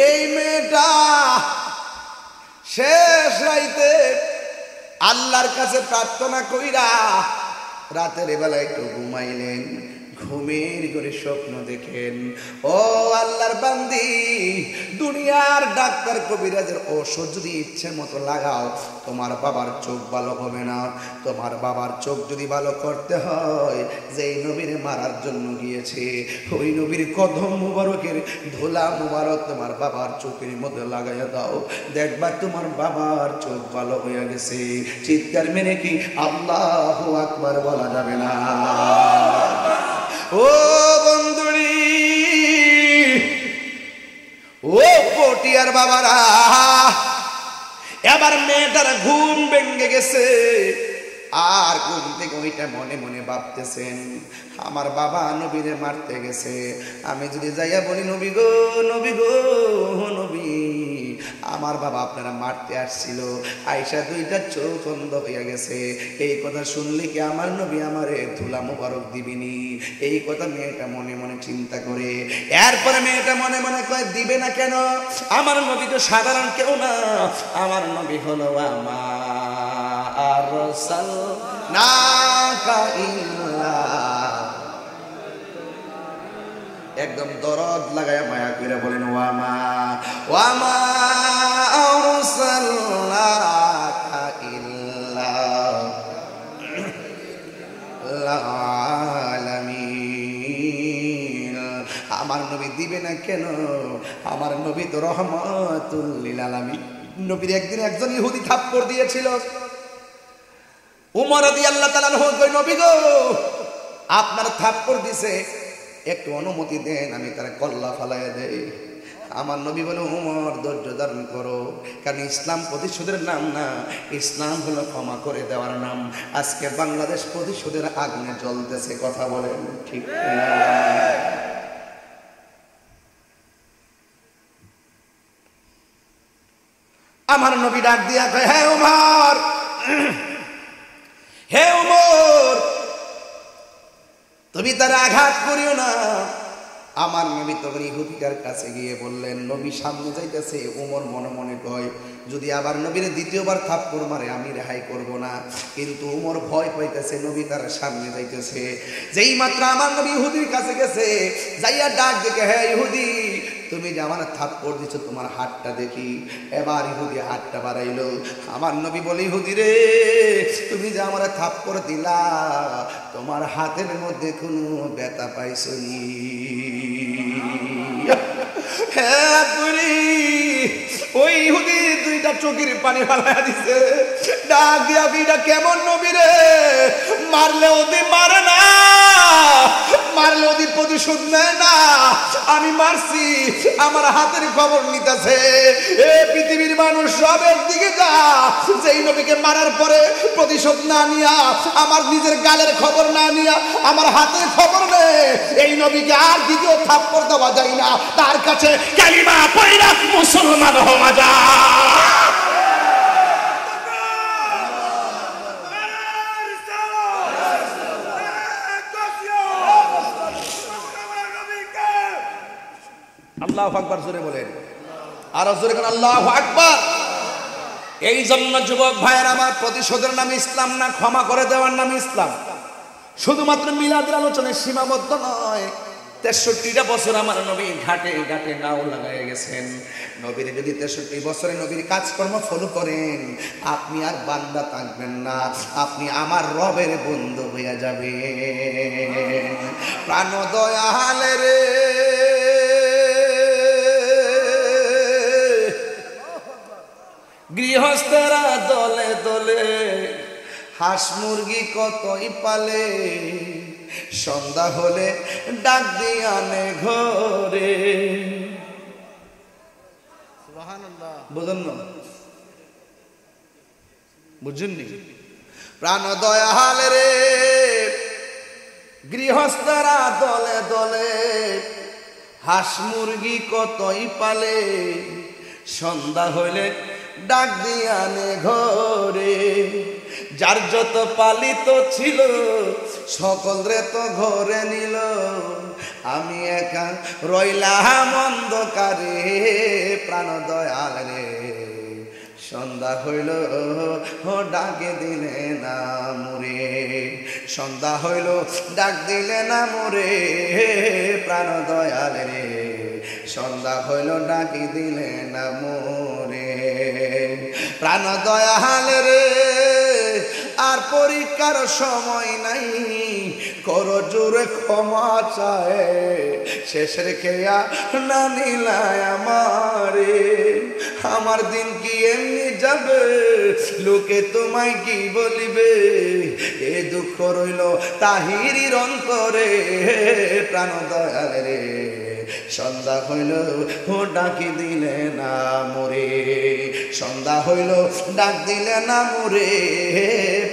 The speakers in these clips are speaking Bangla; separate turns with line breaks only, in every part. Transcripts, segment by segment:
এই মেয়েটা শেষ রাইতে আল্লাহর কাছে প্রার্থনা কইরা রাতের বেলা একটু ঘুমাইলেন। ঘুমের ঘরে স্বপ্ন দেখেন, ও আল্লাহর বান্দি, দুনিয়ার ডাক্তার কবিরাজের ওষুধ যদি ইচ্ছে মতো লাগাও, তোমার বাবার চোখ ভালো হবে না। তোমার বাবার চোখ যদি ভালো করতে হয়, যেই নবীর মারার জন্য গিয়েছে ওই নবীর কদম মুবারকের ধুলা মুবারক তোমার বাবার চোখের মধ্যে লাগাইয়া দাও, দেখবা তোমার বাবার চোখ ভালো হয়ে গেছে। চিৎকার মেনে কি আল্লাহু আকবার বলা যাবে না? ও বন্ধুরি, ও পটিয়ার বাবারা, এবার মেয়েটার ঘুম ভেঙে গেছে। আর ঘুম থেকে ওইটা মনে মনে ভাবতেছেন, আমার বাবা নবীরে মারতে গেছে, আমি যদি যাইয়া বলি নবী গো, নবী গো, নবী, আমার বাবা আপনারা মারতে আসছিল, আয়সা দুইটা চোখ অন্ধ হইয়া গেছে, এই কথা শুনলে কি আমার নবী আমারে ধুলা মুবারক দিবিনি? এই কথা মেয়েটা মনে মনে চিন্তা করে। এরপরে মেয়েটা মনে মনে কয়, দিবে না কেন? আমার নবী তো সাধারণ কেউ না, আমার নবী হলো আমার রাসূলুল্লাহ। একদম দরদ লাগায় মায়া করে বলেন, ওয়ামা ওয়ামা আরসালনাকা ইল্লা লিল আলামিন। আমার নবী দিবে না কেন? আমার নবী তো রহমাতুল লিল আলামিন। নবীর একদিন একজন ইহুদি থাপ্পড় দিয়েছিল। উমর রাদিয়াল্লাহু তাআলা আনহু কই, নবী গো, আপনার থাপ্পড় দিছে, একটু অনুমতি দেন, আমি তার কল্লা ফালাইয়া দেই। আমার নবী বলে, উমর ধৈর্য ধারণ করো, কারণ ইসলাম প্রতিশোধের নাম না, ইসলাম হলো ক্ষমা করে দেওয়ার নাম। আজকে বাংলাদেশ প্রতিশোধের আগুনে জ্বলতেছে, কথা বলেন ঠিক না? আমার নবী ডাক দিয়া কয়, হে উমর, হে উমর, তুমি তার আঘাত করিও না। আমার নবী তখন ইহুদিটার কাছে গিয়ে বললেন, নবী সামনে যাইতেছে। উমর মনে মনে কয়, যদি আবার নবীর দ্বিতীয়বার থাপ্পড় মারে আমি রেহাই করব না। কিন্তু উমর ভয় পাইতেছে, নবী তার সামনে যাইতেছে। যেই মাত্র আমার নবী ইহুদির কাছে গেছে, যাইয়া ডাক দেখে, হ্যাঁ ইহুদি, তুমি যে আমার থাপ্পড় দিচ্ছ, তোমার হাতটা দেখি। এবার ইহুদি হাতটা বাড়াইলো। আমার নবী বলে, ইহুদি রে, তুমি যে আমার থাপ্পড় দিলা, তোমার হাতের মধ্যে কোনো ব্যথা পাইছনি? হ্যাঁ বুড়ি, ওই ইহুদি দুইটা চোখের পানি ফালাইয়া দিছে। ডাক দিয়া, বিটা কেমন নবী রে, মারলে ওদি মারে না, মারলে ওদি প্রতিশোধ নেয় না, আমি মারছি, আমার হাতের খবর নিতেছে। এ পৃথিবীর মানুষ সব একদিকে যা, যেই নবীকে মারার পরে প্রতিশোধ না নিয়া, আমার নিজের গালের খবর না নিয়া, আমার হাতের খবর নেই, এই নবীকে আর দ্বিতীয় থাপ্পড় দেওয়া যায় না, তার কাছে কালিমা পড়া মুসলমান হওয়া যায়। আল্লাহু আকবার জোরে বলেন, আর জোরে কোন আল্লাহু আকবার। এই জন্য যুবক ভাইয়ের আমার, প্রতিশোধের নাম ইসলাম না, ক্ষমা করে দেওয়ার নাম ইসলাম। শুধুমাত্র মিলাদের আলোচনায় সীমাবদ্ধ নয়। 63টা বছর আমার নবী ঘাটে ঘাটে নাও লাগাই গেছেন। নবীর যদি 63 বছরে নবীর কাজকর্ম ফলো করেন, আপনি আর বান্দা থাকবেন না, আপনি আমার রবের বন্ধু হয়ে যাবেন। প্রাণ দয়াল রে, গৃহস্থরা দলে দলে হাঁস মুরগি কতই পালে, সন্ধ্যা হলে ডাক দিয়ে আনে ঘরে। বুঝুন না, বুঝুননি? প্রাণ দয়াল রে, গৃহস্থরা দলে দলে হাঁস মুরগি কতই পালে, সন্ধ্যা হইলে ডাক দিয়ে আনে ঘরে। যার যত পালিত ছিল সকল রে তো ঘরে নিল, আমি একা রইলাম অন্ধকারে প্রাণ দয়াল রে সন্ধ্যা হইল ডাকে দিলে না মোরে সন্ধ্যা হইল ডাক দিলে না মোরে প্রাণ দয়াল রে সন্ধ্যা হইল ডাকি দিলে না মোরে প্রাণ দয়াল রে আর পরীক্ষার সময় নাই করো জোরে ক্ষমা চায় শেষ রেখে না নিলায় আমারে আমার দিন কি এমনি যাবে লোকে তোমায় কি বলিবে এ দুঃখ রইল তাহিরির অন্তরে প্রাণ দয়াল রে সন্ধ্যা হইল ডাকি দিলে না মোরে সন্ধ্যা হইল ডাক দিলে না মোরে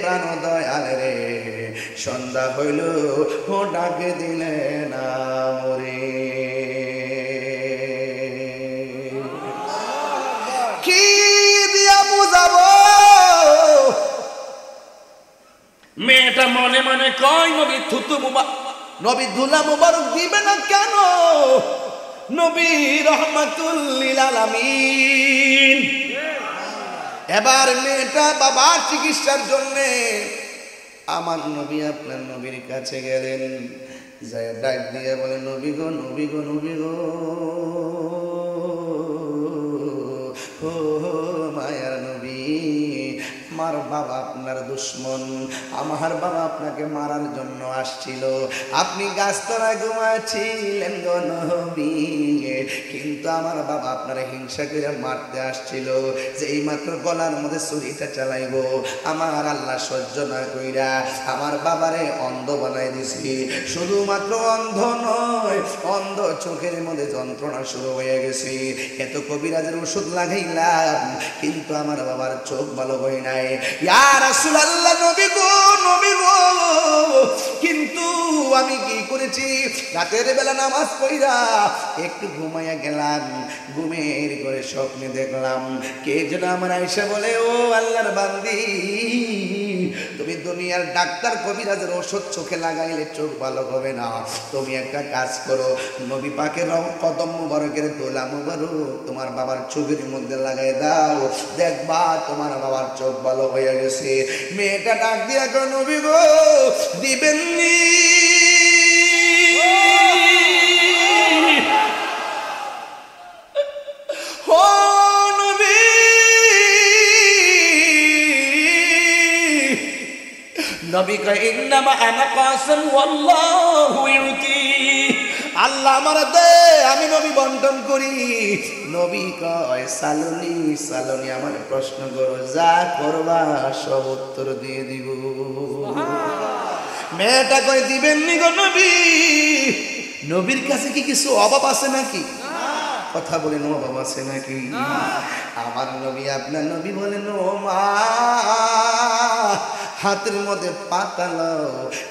প্রাণ দয়াল রে সন্ধ্যা হইল ডাকে দিলে না মোরে কি দিয়া বুঝাবো
মেয়েটা মনে মনে কয় নবী থুতু
নবী ধুলা মুবারক দিবে না কেন নবী রহমাতুল লিল আলামিন এবার মেয়েটা বাবার চিকিৎসার জন্য আমার নবী আপনার নবীর কাছে গেলেন যায় ডাক দিয়ে বলে নবী গো নবী গো নবী গো ও মায়ার নবী আমার বাবা আপনার দুশ্মন আমার বাবা আপনাকে মারার জন্য আসছিল আপনি গাছতলায় ঘুমাচ্ছিলেন গো নবী কিন্তু আমার বাবা আপনার হিংসা করে মারতে আসছিল যে এই মাত্র গলার মধ্যে ছুরিটা চালাইবো আমার আল্লাহ সহ্য না কইরা আমার বাবারে অন্ধ বানাই দিছি শুধুমাত্র অন্ধ নয় অন্ধ চোখের মধ্যে যন্ত্রণা শুরু হয়ে গেছে এত কবিরাজের ওষুধ লাগাইলাম কিন্তু আমার বাবার চোখ ভালো হয় নাই ইয়া রাসূলুল্লাহ নবী গো কিন্তু আমি কি করেছি রাতের বেলা নামাজ পড়া একটু ঘুমাইয়া গেলাম ঘুমের ঘরে স্বপ্নে দেখলাম কে যেন আমার আয়েশা বলে ও আল্লাহর বান্দি তুমি দুনিয়ার ডাক্তার কবিরাজের ওষুধ চোখে লাগাইলে চোখ ভালো হবে না তুমি একটা কাজ করো নবী পাকের কদম মুবারকের দোলা মুবারক তোমার বাবার চোখের মধ্যে লাগাই দাও দেখবা তোমার বাবার চোখ ভালো হয়ে গেছে মেয়েটা ডাক দিয়া গো নবী গো দিবেননি ও নবী
নবী কয় ইন্নামা আনা কাসম ওয়াল্লাহু ইউতি
আল্লাহ আমার দে আমি নবী বন্টন করি নবী কয় সালনি সালনি আমার প্রশ্ন করো যা করবা সব উত্তর দিয়ে দিব মেয়েটা কয় দিবেননি গো নবী নবীর কাছে কি কিছু অভাব আছে নাকি কথা বলেন অভাব আছে নাকি আমার নবী আপনার নবী বলেন ও মা হাতের মধ্যে পাতা লও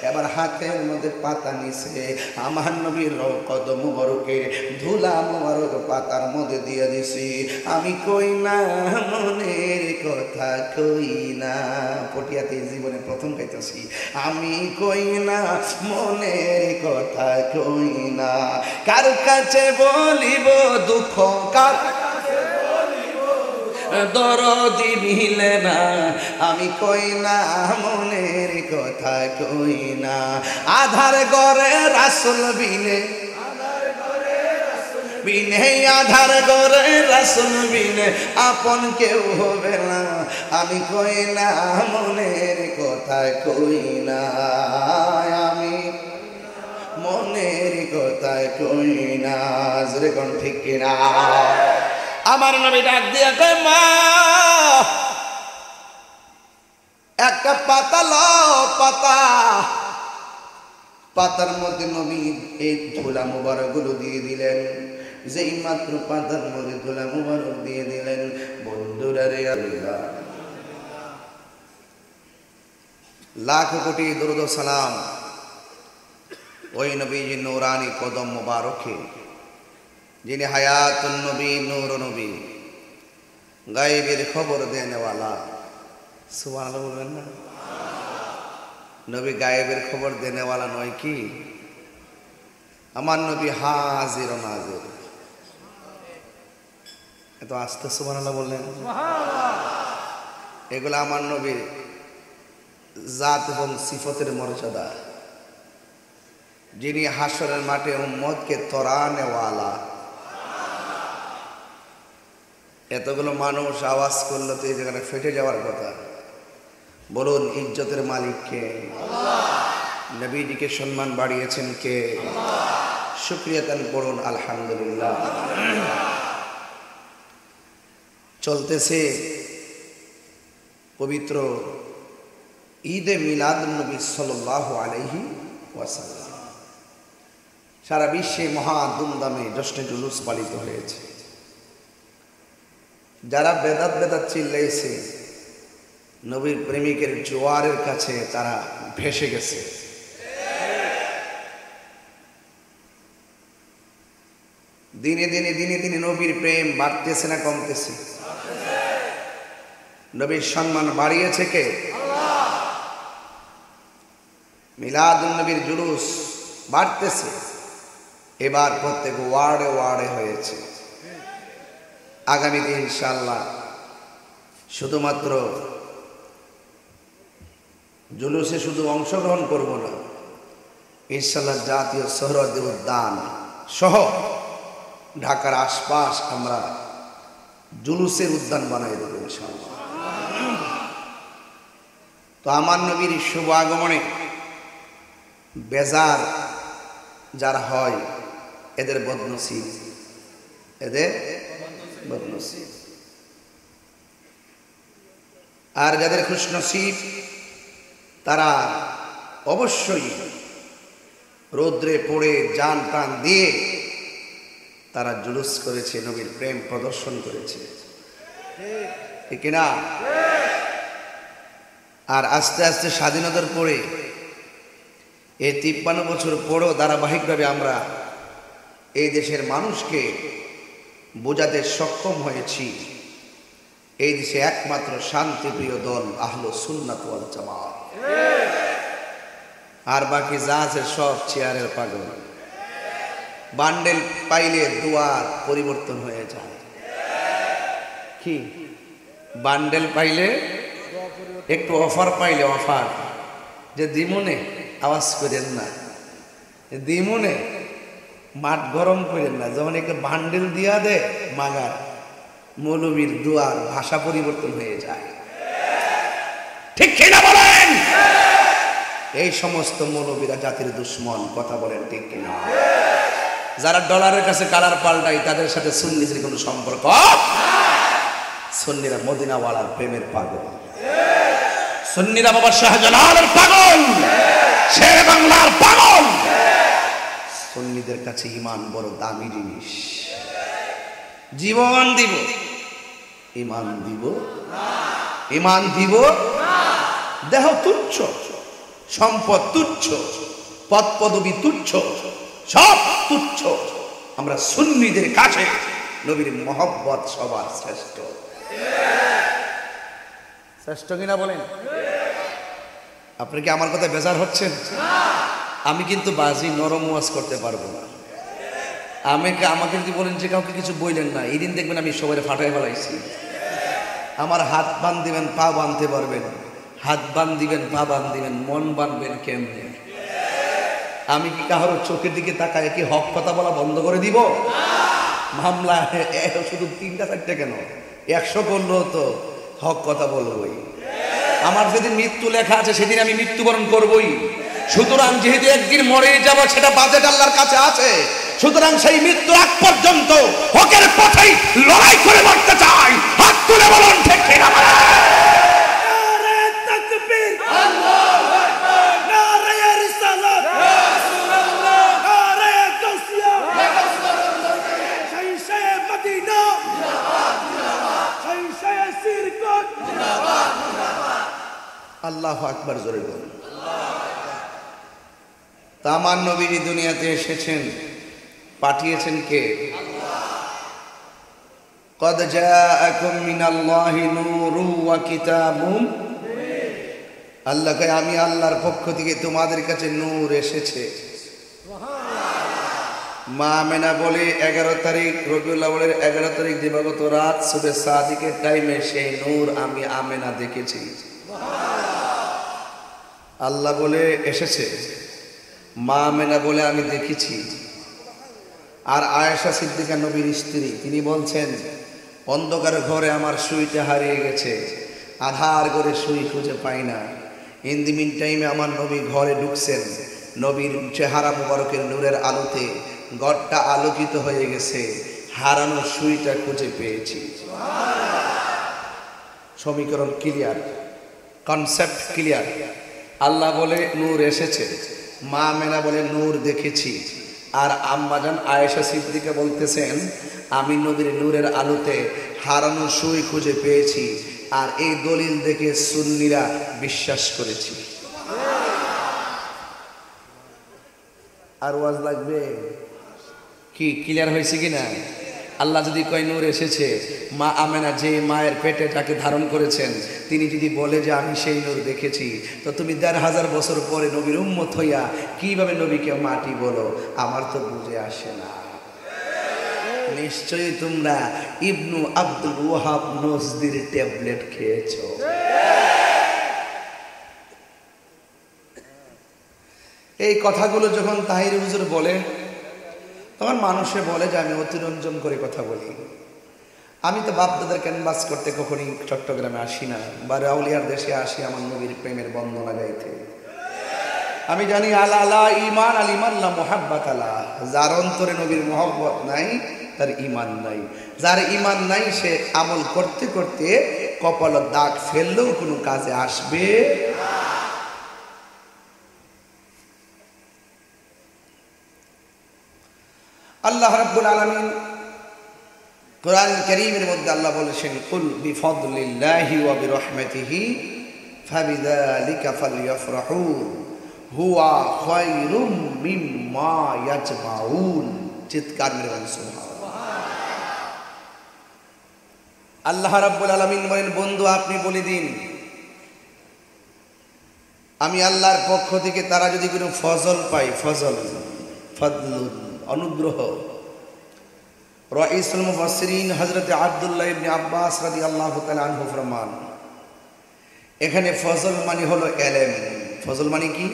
এবার হাতের মধ্যে পাতা নিছে আমার নবীর কদম মুবারকের ধুলা মুবারক পাতার মধ্যে দিয়ে দিছি আমি কই না মনের কথা কই না পটিয়াতে জীবনে প্রথম গাইতেছি আমি কই না মনের কথা কই না কার কাছে বলিব দুঃখ কার
দরদি মিলে না
আমি কই না মনের কথা কই না আধার ঘরে রাসূল বিনে আধার ঘরে রাসূল বিনে আপন কেউ হবে না আমি কই না মনের কথা কই না আমি মনের কথা কই না জোরে কোন ঠিক কিনা
আমার নবী ডাক দিয়া কয় মা
একটা পাতা লও পাতা পাতার মধ্যে নবী এই ধুলা মুবারক গুলো দিয়ে দিলেন যেই মাত্র পাতার মধ্যে ধুলা মুবারক দিয়ে দিলেন বন্ধুরা রে আল্লাহ লাখ কোটি দরুদ ও সালাম ওই নবীজি নূরানি কদম মুবারকে যিনি হায়াতুন নবী নূর নবী গায়েবের খবর দেনেওয়ালা সুবহানাল্লাহ বলবেন না নবী গায়েবের খবর দেনেওয়ালা নয় কি আমার নবী হাজির ও নাজির। এত আস্তে সুবহানাল্লাহ বললেন। এগুলো আমার নবীর জাত এবং সিফতের মর্যাদা। যিনি হাসরের মাঠে উম্মতকে তরানেওয়ালা। এতগুলো মানুষ আওয়াজ করলো তো এই জায়গাটা ফেটে যাওয়ার কথা। বলুন ইজ্জতের মালিক কে? নবীজিকে সম্মান বাড়িয়েছেন কে? শুকরিয়া দান করুন আলহামদুলিল্লাহ। চলতেছে পবিত্র ঈদে মিলাদুন্নবী সাল্লাল্লাহু আলাইহি ওয়াসাল্লাম। সারা বিশ্বে মহা ধুমধামে জশ্নে জুলুস পালিত হয়েছে। যারা বেদাত বেদাত চিল্লাইছে, নবীর প্রেমিকের জোয়ারের কাছে তারা ভেসে গেছে। দিনে দিনে দিনে দিনে নবীর প্রেম বাড়তেছে না কমতেছে? নবীর সম্মান বাড়িয়েছে কে? মিলাদুন নবীর জুলুস বাড়তেছে। এবার প্রত্যেক ওয়ার্ডে ওয়ার্ডে হয়েছে। আগামীতে ইনশাআল্লাহ শুধুমাত্র জুলুসে শুধু অংশগ্রহণ করব না, ইনশাআল্লাহ জাতীয় সোহরাওয়ার্দী উদ্যান সহ ঢাকার আশপাশ আমরা জুলুসের উদ্যান বানাই দেব ইনশাআল্লাহ। তো আমার নবীর শুভ আগমনে বেজার যারা হয় এদের বদনসিব, এদের বদনসিব। আর যাদের খুশনসিব তারা অবশ্যই রৌদ্রে পড়ে জান টান দিয়ে তারা জুলুস করেছে, নবীর প্রেম প্রদর্শন করেছে, ঠিক না? আর আস্তে আস্তে স্বাধীনতার পরে এই 53 বছর পরও ধারাবাহিকভাবে আমরা এই দেশের মানুষকে বোঝাতে সক্ষম হয়েছি এই দেশে একমাত্র শান্তিপ্রিয় দল আহলে সুন্নাত ওয়াল জামাত। আর বাকি যা আছে সব চেয়ারের পাগল। বান্ডেল পাইলে দুয়ার পরিবর্তন হয়ে যায়। কি বান্ডেল পাইলে, একটু অফার পাইলে অফার যে দিমনে আওয়াজ করেন না, দিমনে মাঠ গরম করেন না। যখন একটা বান্ডেল দিয়া দে মাগার মৌলবীর দুয়ার ভাষা পরিবর্তন হয়ে যায়, ঠিক কিনা বলেন? এই সমস্ত মৌলবীরা জাতির দুশ্মন, কথা বলেন ঠিক কিনা? যারা ডলারের কাছে কালার পাল্টায় তাদের সাথে সুন্নিদের কোনো সম্পর্ক। সুন্নিরা মদিনাওয়ালার প্রেমের পাগল, সুন্নিরা বাবা শাহজালালের পাগল, শেরে বাংলার পাগল। সুন্নিদের কাছে ঈমান বড় দামি জিনিস। জীবন দিব, ঈমান দিব, ঈমান দিব। দেহ তুচ্ছ, সম্পদ তুচ্ছ, পদ পদবী তুচ্ছ, সব তুচ্ছ। আমরা সুন্নিদের কাছে নবীর মহব্বত সবার শ্রেষ্ঠ। শ্রেষ্ঠ কিনা বলেন? আপনি কি আমার কথা বেজার হচ্ছেন? আমি কিন্তু বাজি নরম ওয়াজ করতে পারবো না। আমাকে যদি বলেন যে কাউকে কিছু বললেন না, এই দিন দেখবেন আমি সবাই ফাটাই ফেলাইছি। আমার হাত বান দিবেন, পা বাঁধতে পারবেন, হাত বান দিবেন, পা বান দিবেন, মন বানবেন কেমনে? আমি কি কারোর চোখের দিকে তাকায় কি হক কথা বলা বন্ধ করে দিব? মামলা শুধু 3টা 4টা কেন, 100 করলেও তো হক কথা বলবই। আমার যেদিন মৃত্যু লেখা আছে সেদিন আমি মৃত্যুবরণ করবই। সুতরাং যেহেতু একদিন মরে যাব, সেটা বাজেট আল্লাহর কাছে আছে। সুতরাং সেই মৃত্যু আগ পর্যন্ত হকের পথেই লড়াই করে মরতে চাই। হাত তুলে বলুন ঠিক কিনা? নারে তাকবীর, আল্লাহু আকবার, নারে রিসালাত, ইয়া রাসূলুল্লাহ, নারে গাউসিয়া, ইয়া রাসূলুল্লাহ, শাইশে মদিনা জিন্দাবাদ, জিন্দাবাদ, শাইশে সিরকত জিন্দাবাদ, জিন্দাবাদ। আল্লাহু আকবার জোরে বলুন। তা আমার নবী দুনিয়াতে এসেছেন, পাঠিয়েছেন কে? কদ জাআকুম মিনাল্লাহি নূরুন ওয়া কিতাবুম। আল্লাহ কয় আমি আল্লাহর পক্ষ থেকে তোমাদের কাছে নূর এসেছে। মা আমেনা বলে 11 তারিখ রবিউল আউয়ালের 11 তারিখ দিবাগত রাত সুবে সাদিকের টাইমে সেই নূর আমি আমেনা দেখেছি। আল্লাহ বলে এসেছে, মা আমেনা বলে আমি দেখেছি। আর আয়েশা সিদ্দিকা নবীর স্ত্রী, তিনি বলছেন অন্ধকার ঘরে আমার সুইটা হারিয়ে গেছে, আধার করে সুই খুঁজে পাই না। ইন দি মিন টাইমে আমার নবী ঘরে ঢুকছেন, নবীর চেহারা মুবারকের নূরের আলোতে ঘরটা আলোকিত হয়ে গেছে, হারানো সুইটা খুঁজে পেয়েছি। সমীকরণ ক্লিয়ার, কনসেপ্ট ক্লিয়ার। আল্লাহ বলে নূর এসেছে, মা আমেনা বলে নূর দেখেছি। আর আম্মাজান আয়েশা সিদ্দিকা বলতেছেন আমি নবীর নূরের আলোতে হারানো সুই খুঁজে পেয়েছি। আর এই দলিল দেখে সুন্নিরা বিশ্বাস করেছি। আর ওয়াজ লাগবে কি? ক্লিয়ার হয়েছে কিনা? আল্লাহ যদি কয় নূর এসেছে, মা আমেনা যে মায়ের পেটে তাকে ধারণ করেছেন, তিনি যদি বলে যে আমি সেই নূর দেখেছি, তো তুমি ১,৫০০ বছর পরে নবীর উম্মত হইয়া কিভাবে নবীকে মাটি বলো? আমার তো বুঝে আসে না। নিশ্চয়ই তোমরা ইবনু আব্দুল ওয়াহাব নজদির ট্যাবলেট খেয়েছো। এই কথাগুলো যখন তাহির হুজুর বলে, তখন মানুষে বলে যে আমি অতিরঞ্জন করে কথা বলি। আমি তো বাপদাদার ক্যানভাস করতে কখনই চট্টগ্রামে আসি না, বা রাউলিয়ার দেশে আসি আমার নবীর প্রেমের বন্দনা গাইতে। আমি জানি আলা আলা ইমান আল ইমান লা মুহাব্বাত আলা, যার অন্তরে নবীর মহব্বত নাই তার ইমান নাই। যার ইমান নাই সে আমল করতে করতে কপালে দাগ ফেললেও কোনো কাজে আসবে না। আল্লাহ রাব্বুল আলামিন কোরআন কারীমের মধ্যে আল্লাহ বলেছেন, কুল বিফাদলিল্লাহি ওয়া বিরহমাতিহি ফাবিযালিকা ফালইফরাহু হুয়া খায়রুম মিম্মা ইয়াজমাউন। চিৎকার মেরে বলেন সুবহানাল্লাহ। আল্লাহ রাব্বুল আলামিন বলেন, বন্ধু আপনি বলে দিন আমি আল্লাহর পক্ষ থেকে তারা যদি কোনো ফজল পায়, ফজল ফদলুন অনুগ্রহ। রাইসুল মুফাসসিরিন হযরত আব্দুল্লাহ ইবনে আব্বাস রাদিয়াল্লাহু তাআলা আনহু ফরমান, এখানে ফজল মানে হলো ইলম। ফজল মানে কি?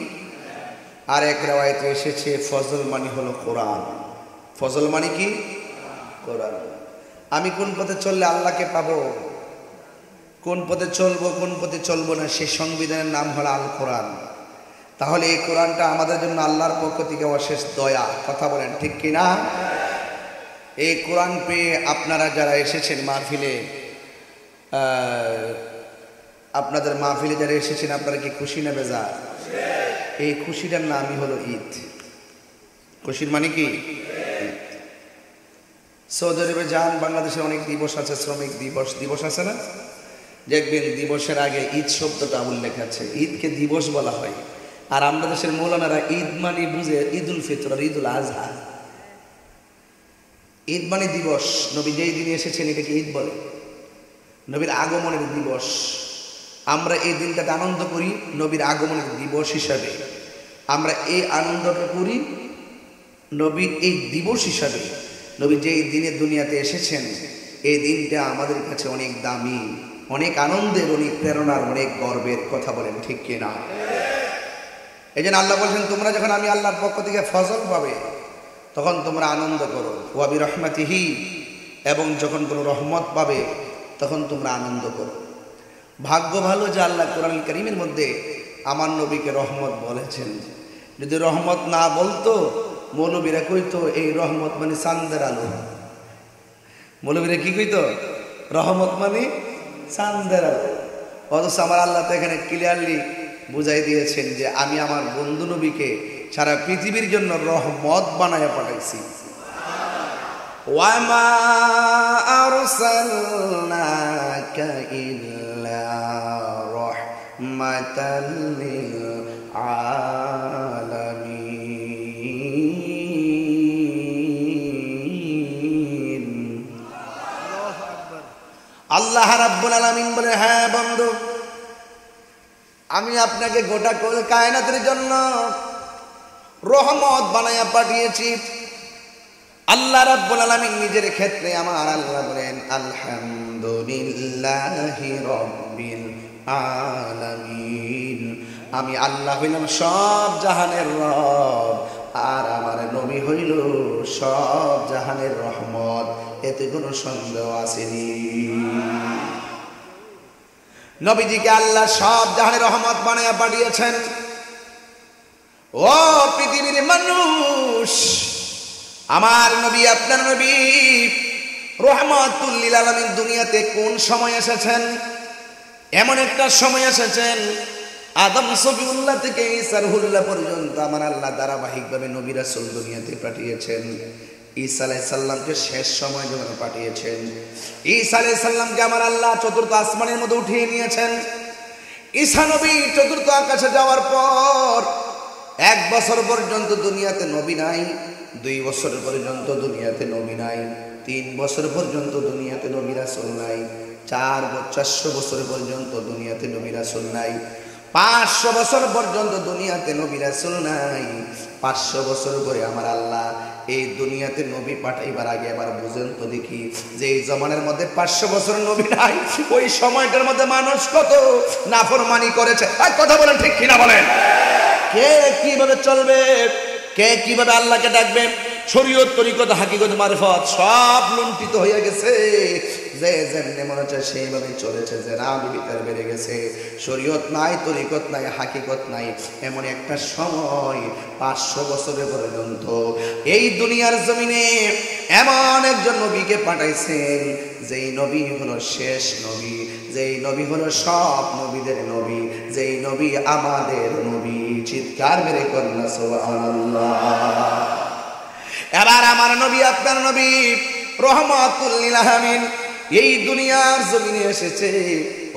আর এক riwayate এসেছে ফজল মানে হলো কোরআন। ফজল মানে কি? কোরআন। আমি কোন পথে চললে আল্লাহকে পাবো, কোন পথে চলবো, কোন পথে চলবো না, সেই সংবিধানের নাম হলো আল কোরআন। তাহলে এই কোরআনটা আমাদের জন্য আল্লাহর পক্ষ থেকে অশেষ দয়া। কথা বলেন ঠিক কিনা? এই কোরআন পেয়ে আপনারা যারা এসেছেন মাহফিলে, আপনাদের মাহফিলে যারা এসেছেন, আপনারা কি খুশি না বেজার? এই খুশিটার নামই হলো ঈদ। খুশির মানে কি? সৌদি আরবে যান, বাংলাদেশে অনেক দিবস আছে, শ্রমিক দিবস দিবস আছে না? দেখবেন দিবসের আগে ঈদ শব্দটা উল্লেখ আছে, ঈদকে দিবস বলা হয়। আর আমরা দেশের মৌলানারা ঈদ মানে বুঝে ঈদুল ফিতর আর ঈদুল আজহা। ঈদ মানে দিবস, নবী যেই দিনে এসেছেন এটাকে ঈদ বলে, নবীর আগমনের দিবস। আমরা এই দিনটাতে আনন্দ করি নবীর আগমনের দিবস হিসাবে। আমরা এই আনন্দটা করি নবীর এই দিবস হিসাবে। নবী যেই দিনে দুনিয়াতে এসেছেন এই দিনটা আমাদের কাছে অনেক দামি, অনেক আনন্দের, অনেক প্রেরণার, অনেক গর্বের। কথা বলেন ঠিক কিনা? এই জন্য আল্লাহ বলছেন তোমরা যখন আমি আল্লাহর পক্ষ থেকে ফজল পাবে তখন তোমরা আনন্দ করো, ওয়া বিরহমাতিহি, এবং যখন কোনো রহমত পাবে তখন তোমরা আনন্দ করো। ভাগ্য ভালো যে আল্লাহ কোরআন কারীমের মধ্যে আমার নবীকে রহমত বলেছেন। যদি রহমত না বলতো মৌলবীরা কইতো এই রহমত মানে চাঁদের আলো। মৌলবীরা কি কইতো? রহমত মানে চাঁদের আলো। অথচ আমার আল্লাহ তো এখানে ক্লিয়ারলি বুঝাই দিয়েছেন যে আমি আমার বন্ধু নবীকে সারা পৃথিবীর জন্য রহমত বানায় পাঠাইছি। ওয়ামা আরসালনাকা ইল্লা রাহমাতাল লিল আলামিন। আল্লাহ রাব্বুল আলামিন বলে, হ্যাঁ বন্ধু, আমি আপনাকে গোটা কায়নাতের জন্য রহমত বানাইয়া পাঠিয়েছি। আল্লাহ রাব্বুল আলামিন নিজের ক্ষেত্রে আমার আল্লাহ বলেন আলহামদুলিল্লাহি রাব্বিল আলামিন। আমি আল্লাহ হইলাম সব জাহানের রব, আর আমার নবী হইল সব জাহানের রহমত। এতে কোনো সন্দেহ আসেনি। নবীজিকে আল্লাহ সব জাহানের রহমত বানায়া পাঠিয়েছেন। ও পৃথিবীর মানুষ, আমার নবী আপনার নবী রহমাতুল লিল আলামিন দুনিয়াতে কোন সময় এসেছেন? এমন একটা সময় এসেছেন আদম সফিউল্লাহ থেকে ঈসা রুহুল্লাহ পর্যন্ত আমার আল্লাহ ধারাবাহিকভাবে নবী রাসূল দুনিয়াতে পাঠিয়েছেন। ঈসা আলাইহিস সালামকে শেষ সময় যখন পাঠিয়েছেন, ঈসা আলাইহিস সালামকে আমার আল্লাহ চতুর্থ আসমানের মধ্যে উঠিয়ে নিয়েছেন। ঈসা নবী চতুর্থ আকাশে যাওয়ার পর 1 বছর পর্যন্ত দুনিয়াতে নবী নাই, 2 বছর পর্যন্ত দুনিয়াতে নবী নাই, 3 বছর পর্যন্ত দুনিয়াতে নবী রাসূল নাই, 400 বছর পর্যন্ত দুনিয়াতে নবী রাসূল নাই, 500 বছর পর্যন্ত দুনিয়াতে নবী রাসূল নাই। 500 বছর পরে আমার আল্লাহ এই দুনিয়াতে নবী পাঠাইবার আগে আবার বুঝেন তো দেখি যে এই জমানের মধ্যে 500 বছর নবী নাই, ওই সময়টার মধ্যে মানুষ কত নাফরমানি করেছে। কথা বলেন ঠিক কিনা বলেন? কে কিভাবে চলবে, কে কিভাবে আল্লাহকে ডাকবে, শরীয়ত তরিকত হাকিকত মারিফত সব লুণ্ঠিত হয়ে গেছে। যে যেমনি মনে হচ্ছে সেইভাবে চলেছে, যে রাম বিতার বেড়ে গেছে, শরীয়ত নাই, তরিকত নাই, হাকিকত নাই। এমন একটা সময় 500 বছরের পর্যন্ত এই দুনিয়ার জমিনে এমন একজন নবীকে পাঠাইছেন, যেই নবী হলো শেষ নবী, যেই নবী হলো সব নবীদের নবী, যেই নবী আমাদের নবী। চিৎকার মেরে কন্যা সুবহানাল্লাহ। এবার আমার নবী আপনার নবী রহমাতুল লিল আলামিন এই দুনিয়ার জমিনে এসেছে।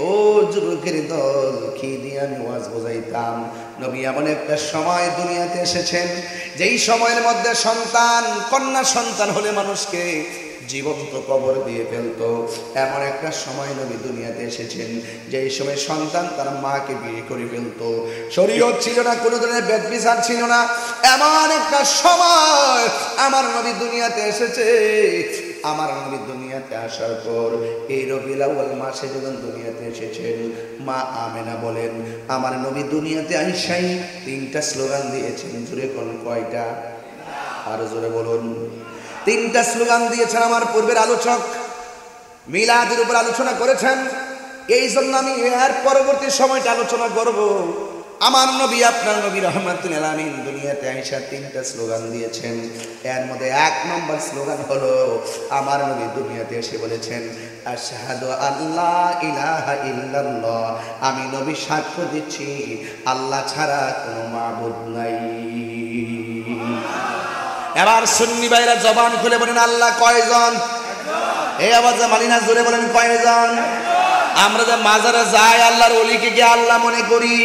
ও যুবকের দল, কি দিয়ে আমি ওয়াজ বোঝাইতাম। নবী এমন একটা সময় দুনিয়াতে এসেছেন যেই সময়ের মধ্যে সন্তান, কন্যা সন্তান হলে মানুষকে জীবন্ত কবর দিয়ে ফেলতো। এমন একটা সময় নবী দুনিয়াতে এসেছেন যেই সময় সন্তান তার মাকে বিয়ে করে ফেলতো। শরীয়ত ছিল না, কোনো ধরনের বেদবিচার ছিল না। এমন একটা সময় আমার নবী দুনিয়াতে এসেছে। আমার নবী দুনিয়াতে আসার পর এই রবিউল আউয়াল মাসে যখন দুনিয়াতে এসেছেন, মা আমেনা বলেন আমার নবী দুনিয়াতে আইসাই 3টা স্লোগান দিয়েছেন। জোরে কোন কয়টা? আরো জোরে বলুন। 3টা স্লোগান দিয়েছেন। আমার পূর্বের আলোচক মিলাদের উপর আলোচনা করেছেন, এই জন্য আমি এর পরবর্তী সময়টা আলোচনা করব। আমার নবী আপনার নবী রহমাতুল লিল আলামিন দুনিয়াতে আইসা 3টা স্লোগান দিয়েছেন। এর মধ্যে 1 নম্বর স্লোগান হলো আমার নবী দুনিয়াতে এসে বলেছেন আশহাদু আল্লা ইলাহা ইল্লাল্লাহ, আমি নবী সাক্ষ্য দিচ্ছি আল্লাহ ছাড়া কোনো মাবুদ নাই। এবার সুন্নি ভাইরা জবান খুলে বলেন আল্লাহ কয়জন? এই আওয়াজে মালিনা জোরে বলেন কয়জন? আমরা যে মাজারে যাই আল্লাহর ওলিকে কি আল্লাহ মনে করি?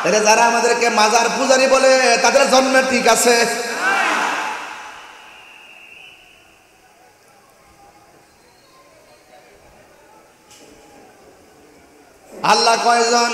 তাহলে যারা আমাদেরকে মাজার পূজারি বলে তাদের জন্মের ঠিক আছে? আল্লাহ কয়জন?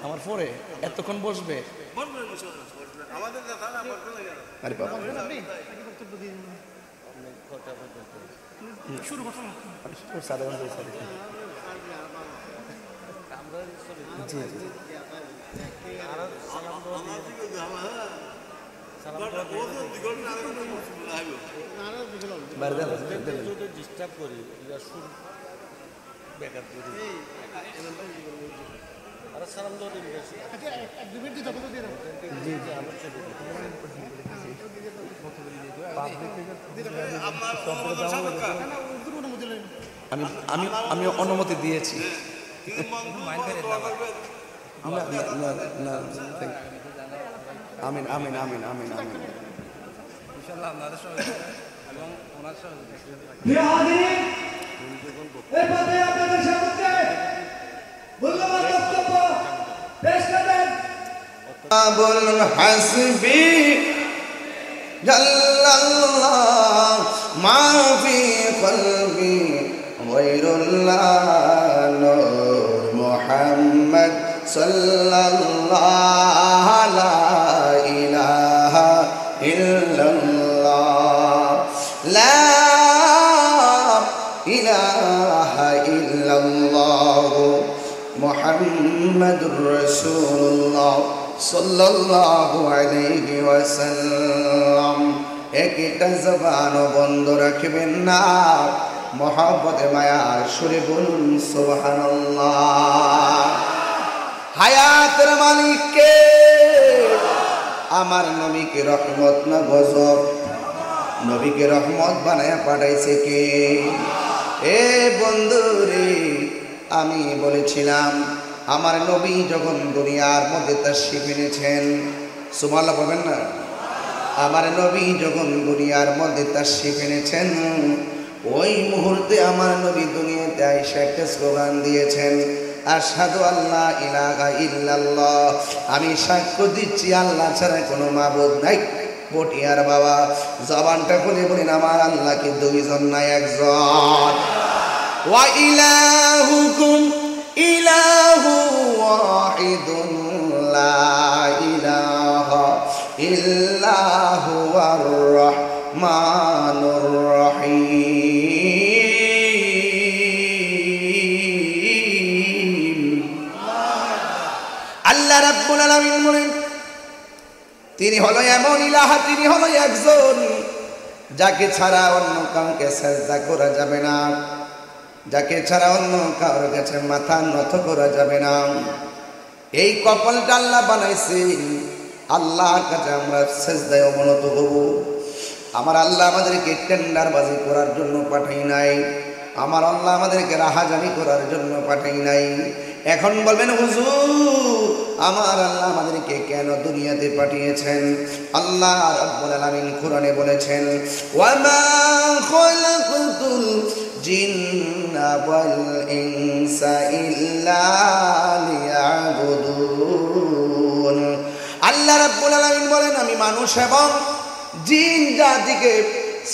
আমার পরে এতক্ষণ বসবে
ডিস্টার্ব করি বেকার আর সালাম দাও দিবি এক দুই মিনিট যাবো দিয়ে দাও জি জি আমার ছবি
আমি অনুমতি দিয়েছি আমিন আমিন আমিন আমিন আমিন ইনশাআল্লাহ আপনাদের সঙ্গে এবং ওনার সঙ্গে আপনাদের সামনে মূল্যবান বক্তব্য পেশ করেন আবুল হাসবি জাল্লাল্লাহ মা ফি কলবি গায়রুল্লাহ নূর মুহাম্মদ সাল্লাল্লাহু লা ইলাহা ইল্লাল্লাহ লা ইলাহা ইল্লাল্লাহ মুহাম্মাদুর রাসূলুল্লাহ সাল্লাল্লাহু আলাইহি ওয়াসাল্লাম। একটা জবান বন্ধ রাখবেন না, মহব্বতে মায়ার সুরে বলুন সুবহানাল্লাহ। হায়াতের মালিক কে? আমার নবীকে রহমত না গজব? নবীকে রহমত বানায়া পাঠাইছে কে? এ বন্ধুরে, আমি বলেছিলাম আমার নবী যখন দুনিয়ার মধ্যে তাশরীফ এনেছেন, সুবহানাল্লাহ বলবেন না? আমার নবী যখন দুনিয়ার মধ্যে তাশরীফ এনেছেন, ওই মুহূর্তে আমার নবী দুনিয়াতে আইসা একটা স্লোগান দিয়েছেন, আশহাদু আল্লা ইলাহা ইল্লাল্লাহ, আমি সাক্ষ্য দিচ্ছি আল্লাহ ছাড়া কোনো মাবুদ নাই। পটিয়ার বাবা, জবানটা খুলে বলেন আমার আল্লাহকে দুইজন না একজন। ওয়া ইলাহুকুম ইলাহু ওয়াহিদুন লা ইলাহা ইল্লা হুয়ার রাহমানুর রাহিম। আল্লাহ রাব্বুল আলামিন বলেন তিনি হলো এমন ইলাহ, তিনি হলো একজন যাকে ছাড়া অন্য কাউকে সাজদা করা যাবে না, যাকে ছাড়া অন্য কারোর কাছে মাথা নত করা যাবে না। এই কপালটা আল্লাহ বানাইছে, আল্লাহর কাছে আমরা সাজদায় অবনত হব। আমার আল্লাহ আমাদেরকে টেন্ডারবাজি করার জন্য পাঠাই নাই, আমার আল্লাহ আমাদেরকে রাহাজানি করার জন্য পাঠাই নাই। এখন বলবেন হুজুর আমার আল্লাহ আমাদেরকে কেন দুনিয়াতে পাঠিয়েছেন? আল্লাহ রাব্বুল আলামিন কোরআনে বলেছেন ওয়ামা খালাকাতুল জিন্না ওয়াল ইনসা ইল্লা লিয়াবুদুন। আল্লাহ রাব্বুল আলামিন বলেন আমি মানুষ এবং জিন জাতিকে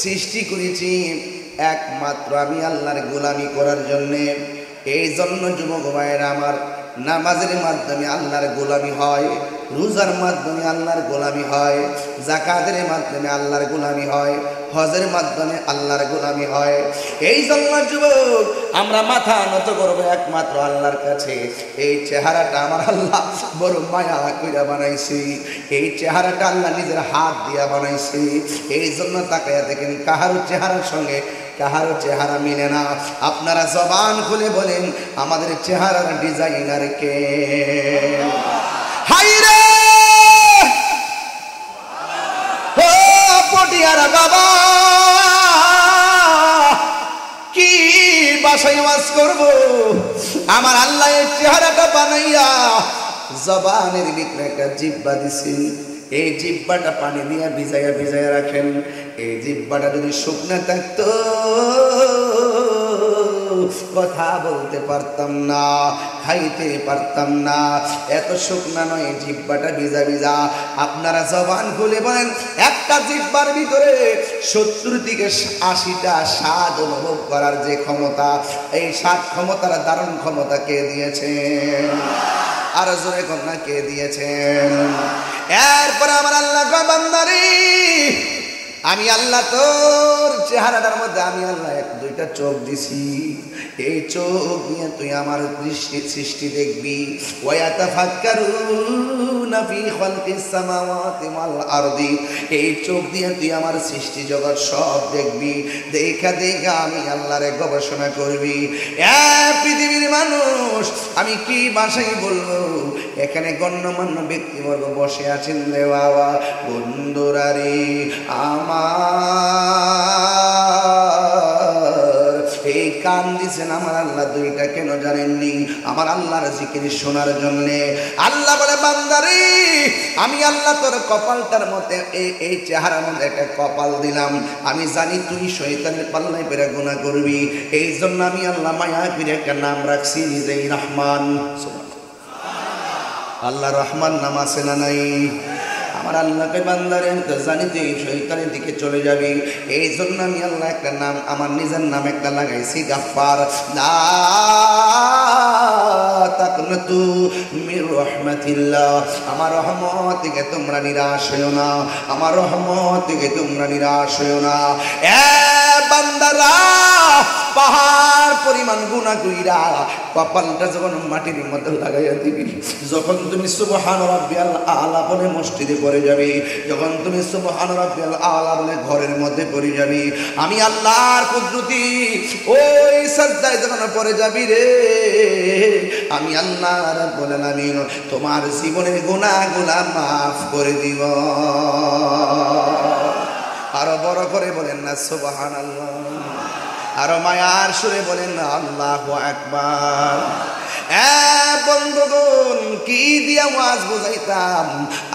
সৃষ্টি করেছি একমাত্র আমি আল্লাহর গোলামি করার জন্যে। এই জন্য যুবক ভাইয়েরা আমার, নামাজের মাধ্যমে আল্লাহর গোলামি হয়, রোজার মাধ্যমে আল্লাহর গোলামি হয়, যাকাতের মাধ্যমে আল্লাহর গোলামি হয়, হজের মাধ্যমে আল্লাহর গোলামি হয়। এই জন্য যুবক আমরা মাথা নত করবো একমাত্র আল্লাহর কাছে। এই চেহারাটা আমার আল্লাহ বড় মায়া কইরা বানাইছি, এই চেহারাটা আল্লাহ নিজের হাত দিয়া বানাইছি। এই জন্য তাকায়া দেখেন কাহারও চেহারার সঙ্গে কাহারও চেহারা মিলে না। আপনারা জবান খুলে বলেন আমাদের চেহারার ডিজাইনার কে? হাইরে ও পটিয়ারা বাবা, কি বাসায় ওয়াজ করব? আমার আল্লাহ এই চেহারাটা বানাইয়া জবানের ভিতরে একটা জিহ্বা দিছেন। এই জিহ্বাটা পানি দিয়ে ভিজাইয়া ভিজাইয়া রাখেন। এই জিহ্বাটা যদি শুকনা থাকতো কথা বলতে পারতাম না, খাইতে পারতাম না। এত শুকনা নয়, জিহ্বাটা ভিজা ভিজা। আপনারা জবান খুলে বলেন একটা জিহ্বার ভিতরে 70 থেকে 80টা স্বাদ অনুভব করার যে ক্ষমতা, এই স্বাদ ক্ষমতার দারুণ ক্ষমতা কে দিয়েছেন? আর জোরে কন্যা কে দিয়েছেন? এরপরে আমার আল্লাহ কয় বান্দারে আমি আল্লাহ তোর চেহারাটার মধ্যে আমি আল্লাহ 1-2টা চোখ দিছি। এই চোখ নিয়ে তুই আমার সৃষ্টি দেখবি। ওয়ায়াতাফাক্কারুনা ফি খালকিস সামাওয়াতি ওয়াল আরদি। এই চোখ দিয়ে তুই আমার সৃষ্টি জগৎ সব দেখবি। দেখা দেখা আমি আল্লাহরে গবেষণা করবি। পৃথিবীর মানুষ আমি কি ভাষায় বলবো? এখানে গণ্যমান্য ব্যক্তিবর্গ বসে আছেন রে বাবা, বন্ধুরা রে আমার এই কান দিছেন আমার আল্লাহ 2টা কেন জানেননি? আমার আল্লাহর জিকির শোনার জন্যে। আল্লাহ বলে বান্দারে আমি আল্লাহ তোর কপালটার মধ্যে এই চেহারার মধ্যে একটা কপাল দিলাম। আমি জানি তুই শয়তানের পাল্লায় পেরে গুনাহ করবি। এই জন্য আমি আল্লাহ মায়া করে একটা নাম রাখছি নিজেই রহমান। আল্লাহ রহমান নাম আছে না নাই? আমার আল্লাহকে বান্দারে জানি তুই শয়তানের দিকে চলে যাবি। এই জন্য আমি আল্লাহ একটা নাম আমার নিজের নাম একটা লাগাইছি গাফফার। লা তাকনাতু মির রাহমাতিল্লাহ। আমার রহমত থেকে তোমরা নিরাশ হইও না, আমার রহমত থেকে তোমরা নিরাশ হইও না। এ বান্দারা পাহাড় পরিমাণ গুনাহ কইরা কপালটা যখন মাটির মধ্যে লাগাইয়া দিবি, যখন তুমি সুবহান রাব্বিয়াল আলা বলে মসজিদে পড়ে যাবি, যখন তুমি সুবহান রাব্বিয়াল আলা বলে ঘরের মধ্যে পড়ে যাবি, আমি আল্লাহর কুদরতি ওই সাজদায় যখন পড়ে যাবি রে, আমি আল্লাহ রাব্বুল আলামিন তোমার জীবনের গুনাহগুলো মাফ করে দিব। আরো বড় করে বলেন না সুবহানাল্লাহ, আরো মায়ার সুরে বলেন না আল্লাহু আকবার। বন্ধুগণ কি দিয়া ওয়াজ বুঝাইতাম?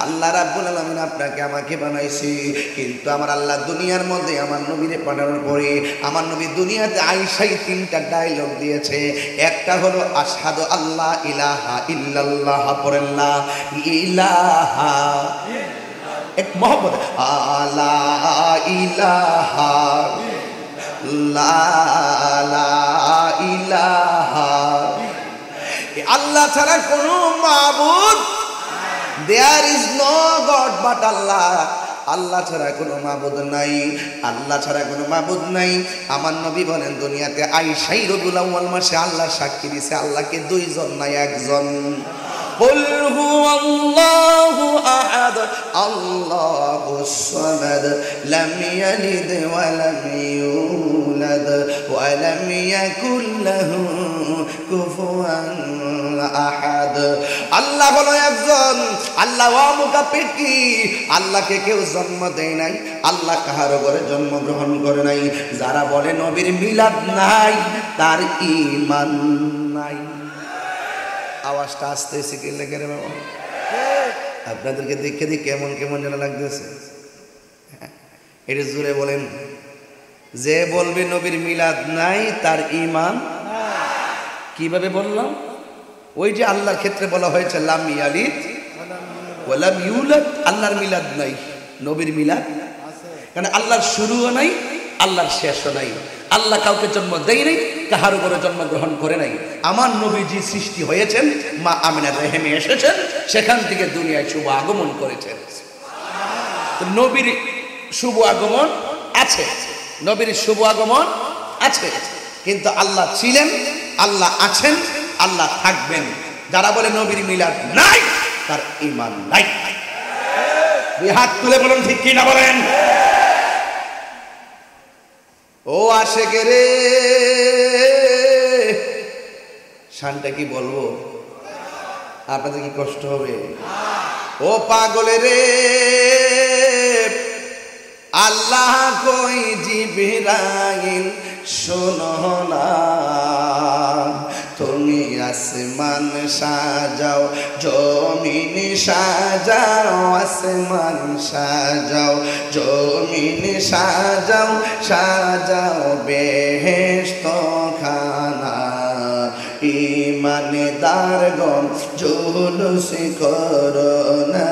আল্লাহ রাব্বুল আলামিন আপনাকে আমাকে বানাইছে, কিন্তু আমার আল্লাহ দুনিয়ার মধ্যে আমার নবীরে পাঠানোর পরে আমার নবী দুনিয়াতে আইসাই 3টা ডায়লগ দিয়েছে। একটা হলো আশহাদু আল্লাহ ইলাহা ইল্লাল্লাহ, পড়েন লা ইলাহা এক মোহাম্মদ আলা ইলাহা লা ইলাহা, আল্লাহ ছাড়া কোনো মাবুদ, there is no god but Allah. Allah ছাড়া কোনো মাবুদ নাই, আল্লাহ ছাড়া কোনো মাবুদ নাই। আমার নবী বলেন দুনিয়াতে আইসাই রবিউল আউয়াল মাসে আল্লাহ সাক্ষী দিছে আল্লাহকে 2 জন নাই 1 জন। কুল হুয়াল্লাহু আহাদ আল্লাহুস সামাদ লাম ইয়ালিদ ওয়া লাম ইউলাদ ওয়া লাম ইয়াকুল লাহু কুফুয়ান আহাদ। আল্লাহ হলো একজন, আল্লাহ অমুখাপেক্ষী, আল্লাহকে কেউ জন্ম দেয় নাই, আল্লাহ কাহারও ঘরে জন্মগ্রহণ করে নাই। যারা বলে নবীর মিলাদ নাই তার ঈমান নাই। আওয়াজটা আসতেছে কি লেগে রে বাবা? আপনাদেরকে দেখে দেখে কেমন কেমন যেন লাগতেছে। এটা জোরে বলেন। যে বলবে নবীর মিলাদ নাই তার ঈমান। কিভাবে বললাম? ওই যে আল্লাহর ক্ষেত্রে বলা হয়েছে লাম ইয়ালিদ ওয়া লাম ইউলাদ, আল্লাহর মিলাদ নাই, নবীর মিলাদ আছে। কারণ আল্লাহর শুরুও নাই, আল্লাহর শেষও নাই। আল্লাহ কাউকে জন্ম দেয় নাই, কাহার উপরে জন্মগ্রহণ করে নাই। আমার নবীজি সৃষ্টি হয়েছেন, মা আমিনার রেহেমে এসেছেন, সেখান থেকে দুনিয়ায় শুভ আগমন করেছেন। নবীর শুভ আগমন আছে, নবীর শুভ আগমন আছে, কিন্তু আল্লাহ ছিলেন, আল্লাহ আছেন, আল্লাহ থাকবেন। যারা বলে নবীর মিলাদ নাই তার ঈমান নাই। দুই হাত তুলে বলুন ঠিক কি না বলেন? ও আশেকে রে, শানটা কি বলবো? আপনাদের কি কষ্ট হবে? ও পাগলে রে, আল্লাহ কই জিবরাইল শোনো না, তুমি আসমান সাজাও, জমিন সাজাও, আসমান সাজাও, জমিন সাজাও, সাজাও বেহেশত খানা। ঈমানদারগণ জুলুস করো না,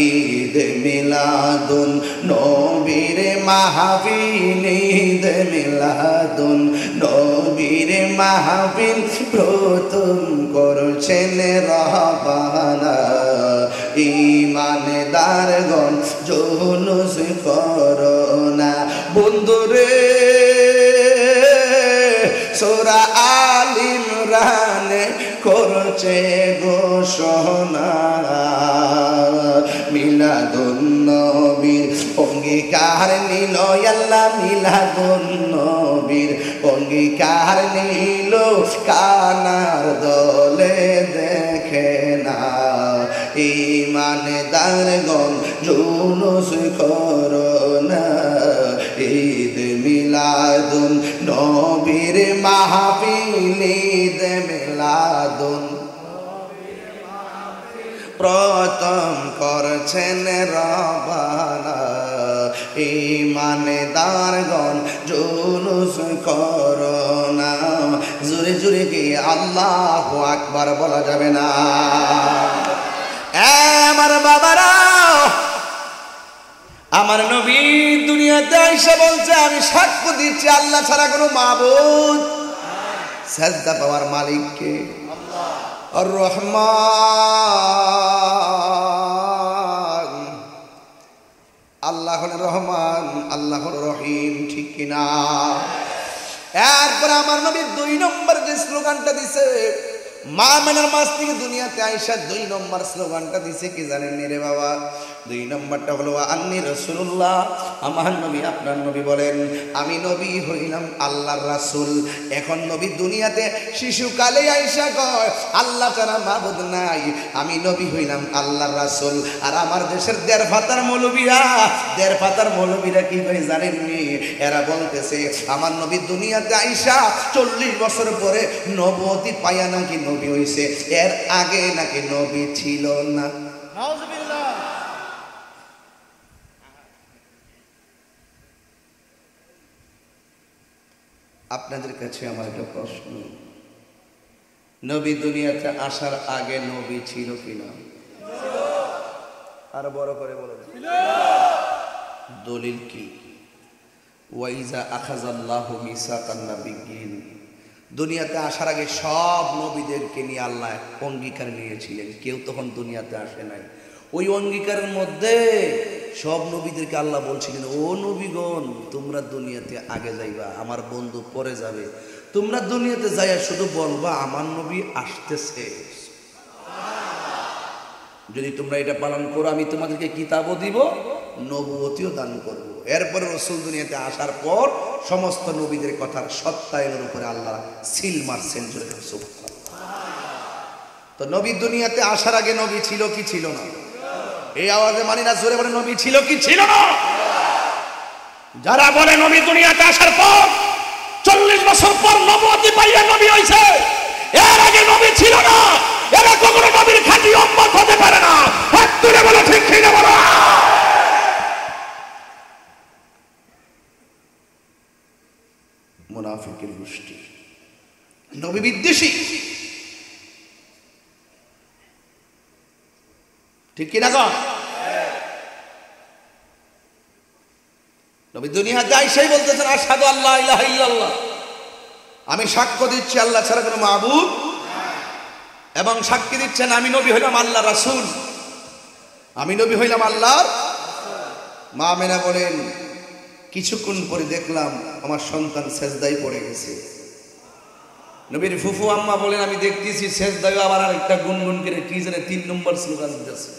ঈদ মিলাদুন নবীর মাহফিল, ঈদ মিলাদুন নবীর মাহফিল প্রথম করছেন রহবানা। ঈমানদারগণ জুলুস করো না। বন্ধুরে, সূরা আল ইমরান করছে ঘোষণা, মিলাদুন নবীর অঙ্গীকার নিল আল্লাহ, মিলাদুন নবীর অঙ্গীকার নিল, কানার দলে দেখে না। ঈমানদারগণ জুলুস করো না, ঈদ মিলাদুন নবীর মাহফিল, ঈদ মিলাদুন প্রথম করছেন রবানা। ঈমানদারগণ জুলুস করো না। জোরে জোরে কি আল্লাহু আকবার বলা যাবে না? আমার বাবারা, আমার নবী দুনিয়াতে এসে বলছে, আমি সাক্ষ্য দিচ্ছি আল্লাহ ছাড়া কোনো মাবুদ, সাজদা পাওয়ার মালিক কে? আর রহমান। আল্লাহ হলেন রহমান, আল্লাহ হল রহিম, ঠিক কিনা? এরপর আমার নবী 2 নম্বর যে স্লোগানটা দিছে, মা মেনার মাস থেকে দুনিয়াতে আইসা 2 নম্বর স্লোগানটা দিছে কি জানেন রে বাবা? 2 নম্বরটা হলো আন্নি রাসূলুল্লাহ। আমার নবী, আপনার নবী বলেন আমি নবী হইলাম আল্লাহর রাসূল। এখন নবী দুনিয়াতে শিশুকালে আইসা কয় আল্লাহ ছাড়া মাবুদ নাই, আমি নবী হইলাম আল্লাহর রাসূল। আর আমার দেশের দেড় পাতার মৌলবীরা কি করে জানেননি? এরা বলতেছে আমার নবী দুনিয়াতে আইসা 40 বছর পরে নবুয়তি পায়া নাকি নবী হইছে, এর আগে নাকি নবী ছিল না।
নাউজুবিল্লাহ।
আপনাদের কাছে আমার একটা প্রশ্ন, নবী দুনিয়াতে আসার আগে নবী ছিল কিনা? আর বড় করে বলেন। দলিল কি? ওয়াইজা আখাযাল্লাহু মিসাকান নাবিয়্যিন, দুনিয়াতে আসার আগে সব নবীদেরকে নিয়ে আল্লাহ অঙ্গীকার নিয়েছিলেন, কেউ তখন দুনিয়াতে আসে নাই। ওই অঙ্গীকারের মধ্যে সব নবীদেরকে আল্লাহ বলছিলেন, ও নবীগণ তোমরা দুনিয়াতে আগে যাইবা, আমার বন্ধু পরে যাবে, তোমরা দুনিয়াতে যাইয়া শুধু বলবা আমার নবী আসতেছে। যদি তোমরা এটা পালন করো আমি তোমাদেরকে কিতাবও দিব, নবুয়তিও দান করব। এরপরে রাসূল দুনিয়াতে আসার পর সমস্ত নবীদের কথার সত্যায়নের উপরে আল্লাহ সিল মারছেন। তো নবী দুনিয়াতে আসার আগে নবী ছিল কি ছিল না? এই আওয়াজে মানি না, জোরে বলে নবী ছিল কি ছিল না? যারা বলে নবী দুনিয়াতে আসার পর 40 বছর পর নবুয়তি পাইয়া নবী হইছে, এর আগে নবী ছিল না, এরা কখনো নবীর খাঁটি উম্মত হতে পারে না। হাত তুলে বলো ঠিক কি না বলো। মুনাফিকের গোষ্ঠী, নবী বিদ্বেষী, ঠিক কিনা গো? নবী দুনিয়াতে আইসাই বলতেছেন আশহাদু আল্লা ইলাহা ইল্লাল্লাহ, আমি সাক্ষ্য দিচ্ছি আল্লাহ ছাড়া কোনো মাবুদ, এবং সাক্ষী দিচ্ছেন আমি নবী হইলাম আল্লাহ রাসূল, আমি নবী হইলাম আল্লাহর। মা আমেনা বলেন কিছুক্ষণ পরে দেখলাম আমার সন্তান সেজদায় পড়ে গেছে। নবীর ফুফু আম্মা বলেন আমি দেখতেছি সেজদায় আবার আরেকটা গুনগুন করে কি জানে 3 নম্বর স্লোগান দিতেছে।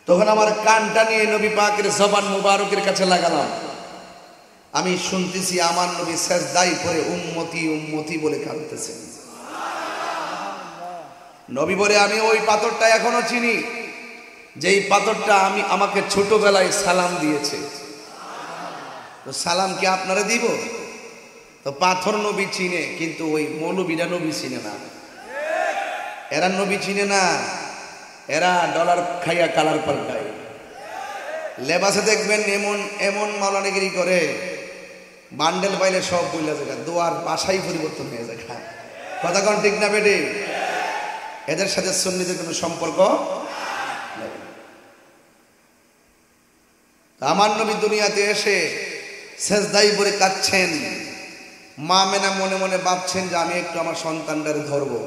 তখন আমার কানটা নিয়ে নবী পাকের জবান মুবারকের কাছে লাগালাম, আমি শুনতেছি আমার নবী সেজদায় পড়ে উম্মতি উম্মতি বলে কাঁদতেছেন। নবী বলে আমি ওই পাথরটা এখনো চিনি, যেই পাথরটা আমাকে ছোটবেলায় সালাম দিয়েছে। তো সালাম কি আপনারা দিব? তো পাথর নবী চিনে, কিন্তু ওই মৌলবীরা নবী চিনে না। এরা নবী চিনে না, এরা ডলার খাইয়া কালার পাল্টায়। লেবাসে দেখবেন এমন এমন মাওলানাগিরি করে, বান্ডেল পাইলে সব বইলা যায়, দোয়ার বাসাই পরিবর্তন হয়ে যায়। কথা কোন ঠিক না বেটে? এদের সাথে সুন্নিদের কোনো সম্পর্ক নেই। আমার নবী দুনিয়াতে এসে সেজদায় পড়ে কাঁদছেন। মা মেনা মনে মনে ভাবছেন যে আমি একটু আমার সন্তানটারে ধরবো।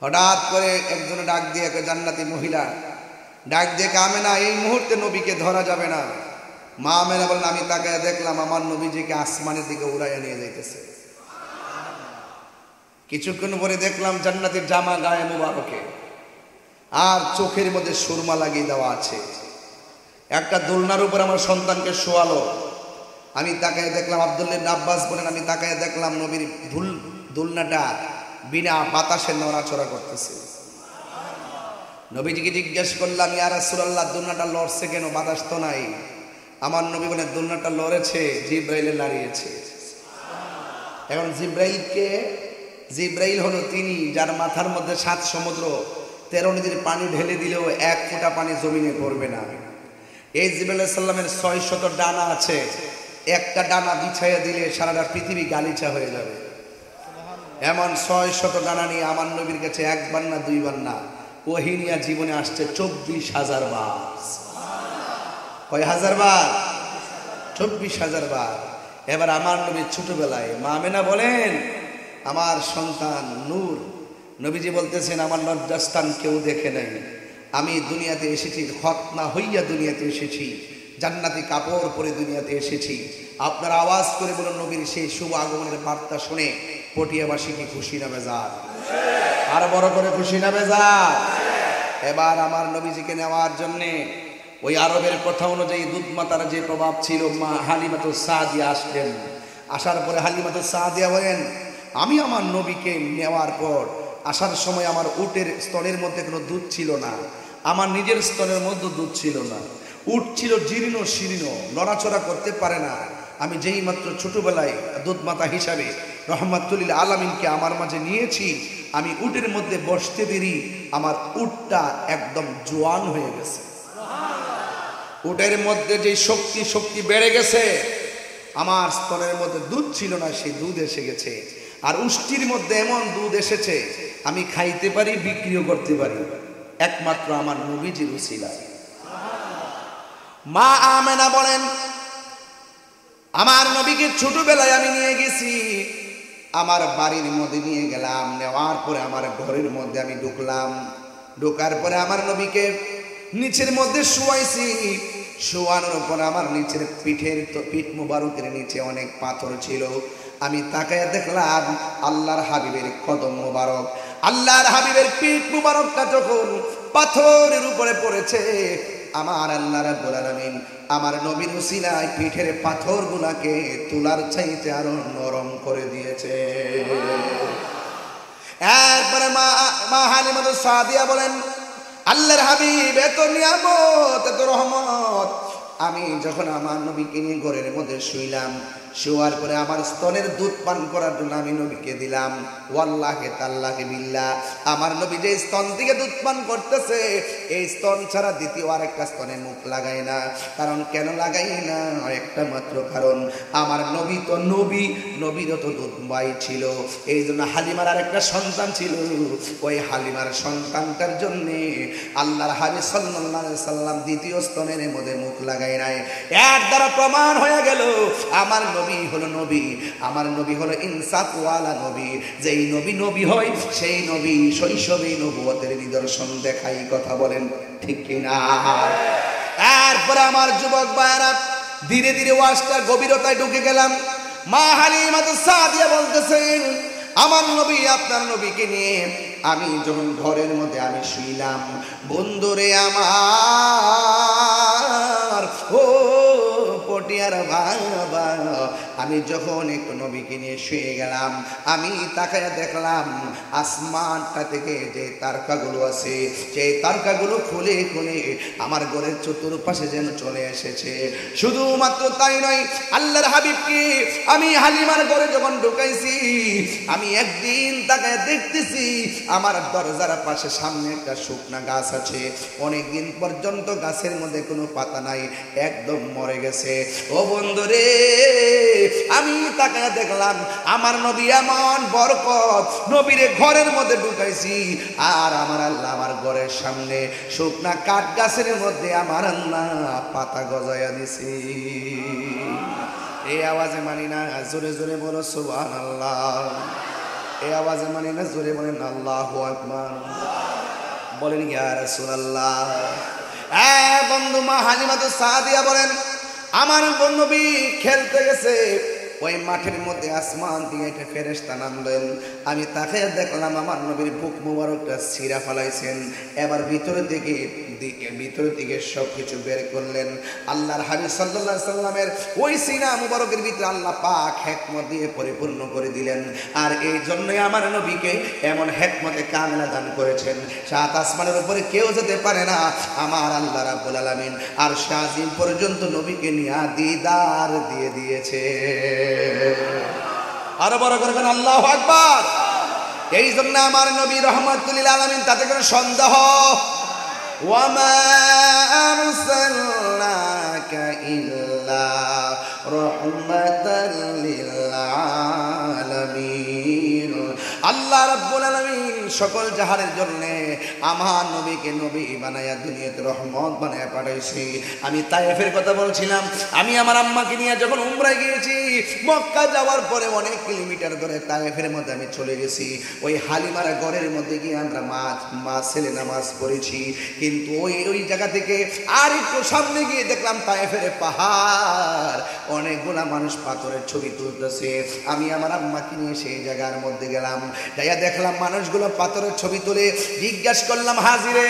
হঠাৎ করে একজনে ডাক দিয়ে, একটা জান্নাতি মহিলা ডাক দিয়ে আমেনা এই মুহূর্তে নবীকে ধরা যাবে না। মা আমেনা বলেন আমি তাকায় দেখলাম আমার নবীজিকে আসমানের দিকে উড়াইয়া নিয়ে যাইতেছে। কিছুক্ষণ পরে দেখলাম জান্নাতের জামা গায়ে মুবারকে, আর চোখের মধ্যে সুরমা লাগিয়ে দেওয়া আছে। একটা দোলনার উপর আমার সন্তানকে শোয়ালো। আমি তাকায় দেখলাম, আব্দুল্লাহ ইবনে আব্বাস বলেন আমি তাকায় দেখলাম নবীর দোলনাটা বিনা বাতাসে নড়াচড়া করতেছে। নবীজিকে জিজ্ঞেস করলাম ইয়া রাসূলুল্লাহ দোলনাটা লড়ছে কেন? বাতাস তো নাই। আমার নবী বলেন দোলনাটা লড়েছে, জিব্রাইলে নাড়িয়েছে। এখন জিব্রাইল হলো তিনি যার মাথার মধ্যে 7 সমুদ্র 13 নদীর পানি ঢেলে দিলেও 1 ফোঁটা পানি জমিনে পড়বে না। এই জিব্রাইল আলাইহিস সালামের 600 ডানা আছে, একটা ডানা বিছাইয়া দিলে সারাটা পৃথিবী গালিচা হয়ে যাবে। এমন 600 ডানা নিয়ে আমার নবীর কাছে একবার না দুইবার না ওহী নিয়ে জীবনে আসছে 24,000 বার। কয় হাজার বার? 24,000 বার। এবার আমার নবীর ছোটবেলায় মা আমেনা বলেন আমার সন্তান নূর, নবীজি বলতেছেন আমার লজ্জাস্থান কেউ দেখে নাই, আমি দুনিয়াতে এসেছি খতনা হইয়া দুনিয়াতে এসেছি, জান্নাতি কাপড় পরে দুনিয়াতে এসেছি। আপনারা আওয়াজ করে বলুন নবীর সেই শুভ আগমনের বার্তা শুনে পটিয়াবাসী কি খুশি না বেজার? আর বড় করে খুশি না বেজার? এবার আমার নবীজিকে নেওয়ার জন্যে ওই আরবের কথা অনুযায়ী দুধ মাতার যে প্রভাব ছিল মা হালিমাতুস সাদিয়া আসলেন। আসার পরে হালিমাতুস সাদিয়া বলেন আমি আমার নবীকে নেওয়ার পর আসার সময় আমার উটের স্তনের মধ্যে কোনো দুধ ছিল না, আমার নিজের স্তনের মধ্যে দুধ ছিল না, উট ছিল জীর্ণ শীর্ণ, নড়াচড়া করতে পারে না। আমি যেই মাত্র ছোটবেলায় দুধ মাতা হিসাবে রহমাতুল্লিল আলামিনকে আমার মাঝে নিয়েছি, আমি উটের মধ্যে বসতে দেরি আমার উটটা একদম জোয়ান হয়ে গেছে। উটের মধ্যে যে শক্তি বেড়ে গেছে, আমার স্তনের মধ্যে দুধ ছিল না, সেই দুধ এসে গেছে। আর উষ্টির মধ্যে এমন দুধ এসেছে আমি খাইতে পারি, বিক্রিও করতে পারি, একমাত্র আমার নবীজির উসিলায়। মা আমেনা বলেন আমার নবীকে ছোটবেলায় আমি নিয়ে গেছি, আমার বাড়ির মধ্যে নিয়ে গেলাম, নেওয়ার পরে আমার ঘরের মধ্যে আমি ঢুকলাম, ঢোকার পরে আমার নবীকে নিচের মধ্যে শোয়াইছি, শোয়ানোর পর আমার নিচের পিঠ মুবারকের নিচে অনেক পাথর ছিল। আমি তাকায় দেখলাম আল্লাহর হাবিবের কদম মুবারক। আল্লাহর হাবিবের পিঠ মুবারকটা যখন পাথরের উপরে পড়েছে, আমার আল্লাহ রাব্বুল আলামিন আমার নবীর উসিলায় পিঠের পাথরগুলোকে তুলার চাইতে আরো নরম করে দিয়েছে। একবারে মা হালিমাতুস সাদিয়া বলেন, আল্লাহর হাবিব এত নিয়ামত, এত রহমত, আমি যখন আমার নবীকে নিয়ে ঘরের মধ্যে শুইলাম, শোয়ার পরে আমার স্তনের দুধ পান করার জন্য আমি নবীকে দিলাম। ওয়াল্লাহি তাল্লাহি বিল্লাহ, আমার নবী যে স্তন থেকে দুধ পান করতেছে, এই স্তন ছাড়া দ্বিতীয় আরেকটা স্তনে মুখ লাগাই না। কারণ কেন লাগাই না? একটা মাত্র কারণ, আমার নবী তো নবী, নবীরও তো দুধ ভাই ছিল। এই জন্য হালিমার আরেকটা সন্তান ছিল, ওই হালিমার সন্তানটার জন্যে আল্লাহর হাবিব সাল্লাল্লাহু আলাইহি সাল্লাম দ্বিতীয় স্তনের মধ্যে মুখ লাগাই নাই। এর দ্বারা প্রমাণ হয়ে গেল আমার নবী হলো নবী, আমার নবী হলো ইনসাফওয়ালা নবী। যেই নবী নবী হয়, সেই নবী শৈশবেই নবুয়তের নিদর্শন দেখাই। কথা বলেন ঠিক কিনা? এরপরে আমার যুবক ভাইরা, ধীরে ধীরে ওয়াজটার গভীরতায় ঢুকে গেলাম। মা হালিমাতুস সাদিয়া বলতেছেন, আমার নবী আপনার নবীকে নিয়ে আমি যখন ঘরের মধ্যে আমি শুইলাম, বন্ধুরে আমার, ও পটিয়ার বাবা, আমি যখন একটু নবীকে নিয়ে শুয়ে গেলাম, আমি তাকায়া দেখলাম আসমানটা থেকে যে তারকাগুলো আছে, সেই তারকাগুলো খুলে খুলে আমার ঘরের চতুর্পাশে যেন চলে এসেছে। শুধুমাত্র তাই নয়, আল্লাহর হাবিবকে আমি হালিমার ঘরে যখন ঢুকাইছি, আমি একদিন তাকায় দেখতেছি আমার দরজার পাশে সামনে একটা শুকনা গাছ আছে। অনেকদিন পর্যন্ত গাছের মধ্যে কোনো পাতা নাই, একদম মরে গেছে। ও বন্ধুরে, আমি তাকায় দেখলাম আমার নবী এমন বরকত, নবীরে ঘরের মধ্যে ঢুকাইছি, আর আমার আল্লাহ আমার ঘরের সামনে শুকনা কাঠ গাছের মধ্যে আমার আল্লাহ পাতা গজায়া দিছি। এই আওয়াজে মানি না, জোরে জোরে বলো সুবহানাল্লাহ। এই আওয়াজে মানি না, জোরে বলেন আল্লাহু আকবার। বলেন ইয়া রাসূলুল্লাহ। বন্ধু, মা হালিমাতুস সাদিয়া বলেন, আমার নবী খেলতে গেছে, ওই মাঠের মধ্যে আসমান দিয়ে একটা ফেরেশতা নামলেন। আমি তাকে দেখলাম আমার নবীর বুক মুবারকটা ছিঁড়া ফেলাইছেন। এবার ভিতরের দিকে সব কিছু বের করলেন। আল্লাহর হাবিব সাল্লাল্লাহু আলাইহি সাল্লামের ওই সিনা মুবারকের ভিতরে আল্লাহ পাক হিকমত দিয়ে পরিপূর্ণ করে দিলেন। আর এই জন্যই আমার নবীকে এমন হিকমতে কামিলা দান করেছেন, সাত আসমানের উপরে কেউ যেতে পারে না। আমার আল্লাহ রাব্বুল আলামিন আর শাজিম পর্যন্ত নবীকে নিয়ে দিদার দিয়ে দিয়েছে। আরো বড় করে বলেন আল্লাহু আকবার। এই জন্য আমার নবী রাহমাতুল লিল আলামিন, তাতে কোনো সন্দেহ, ওয়ামা আরসালনাকা ইল্লা রাহমাতাল লিল আলামিন। আল্লাহ রাব্বুল আলামিন সকল জাহানের জন্য আমার নবীকে নবী বানায়া দুনিয়াতে রহমত বানায়া পাঠাইছি। আমি তায়েফের কথা বলছিলাম, আমি আমার আম্মাকে নিয়ে যখন উমরায় গিয়েছি, মক্কা যাওয়ার পরে অনেক কিলোমিটার ধরে তায়েফের মধ্যে আমি চলে গেছি। ওই হালিমার ঘরের মধ্যে গিয়ে আমরা মা ছেলে নামাজ পড়েছি। কিন্তু ওই জায়গা থেকে আর একটু সামনে গিয়ে দেখলাম তায়েফের পাহাড়, অনেকগুলা মানুষ পাথরের ছবি তুলতেছে। আমি আমার আম্মাকে নিয়ে সেই জায়গার মধ্যে গেলাম, যাইয়া দেখলাম মানুষগুলো পাথরের ছবি তুলে। জিজ্ঞাসা করলাম, হাজিরে,